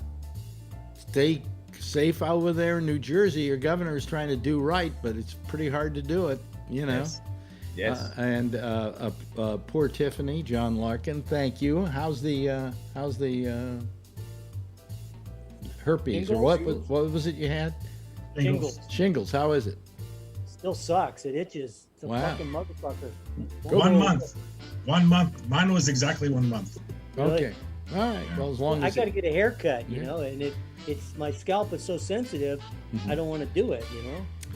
S2: stay safe over there in New Jersey. Your governor is trying to do right, but it's pretty hard to do it. Yes. And poor Tiffany, John Larkin. Thank you. How's the herpes or what was it you had? Shingles. How is it?
S8: Still sucks. It itches. It's a
S2: Wow.
S8: fucking motherfucker.
S7: 1 month. 1 month. Mine was exactly 1 month.
S8: Really?
S2: Okay. All right. Well, as long
S8: I
S2: as
S8: got to get a haircut,
S2: Yeah.
S8: and it's my scalp is so sensitive. I don't want to do it,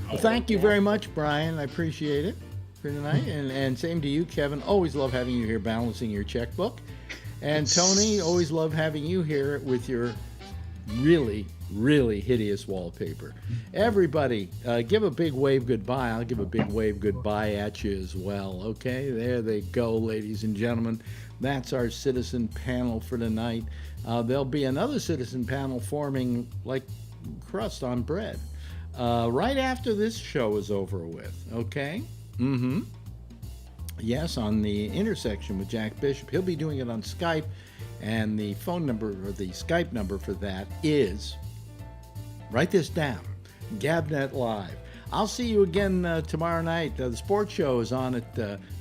S2: Well, thank you very much, Brian. I appreciate it. for tonight. And same to you, Kevin. Always love having you here balancing your checkbook. And Tony, always love having you here with your really, really hideous wallpaper. Everybody, give a big wave goodbye. I'll give a big wave goodbye at you as well. Okay, there they go, ladies and gentlemen. That's our citizen panel for tonight. There'll be another citizen panel forming like crust on bread right after this show is over with. Okay? Mm-hmm. Yes, on the intersection with Jack Bishop. He'll be doing it on Skype, and the phone number or the Skype number for that is, write this down, Gabnet Live. I'll see you again tomorrow night. The sports show is on at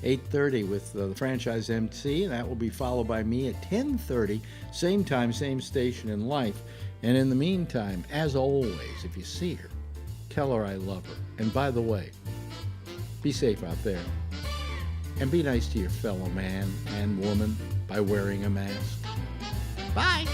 S2: 8:30 with the franchise MC, and that will be followed by me at 10:30, same time, same station in life. And in the meantime, as always, if you see her, tell her I love her. And by the way, be safe out there. And be nice to your fellow man and woman by wearing a mask. Bye.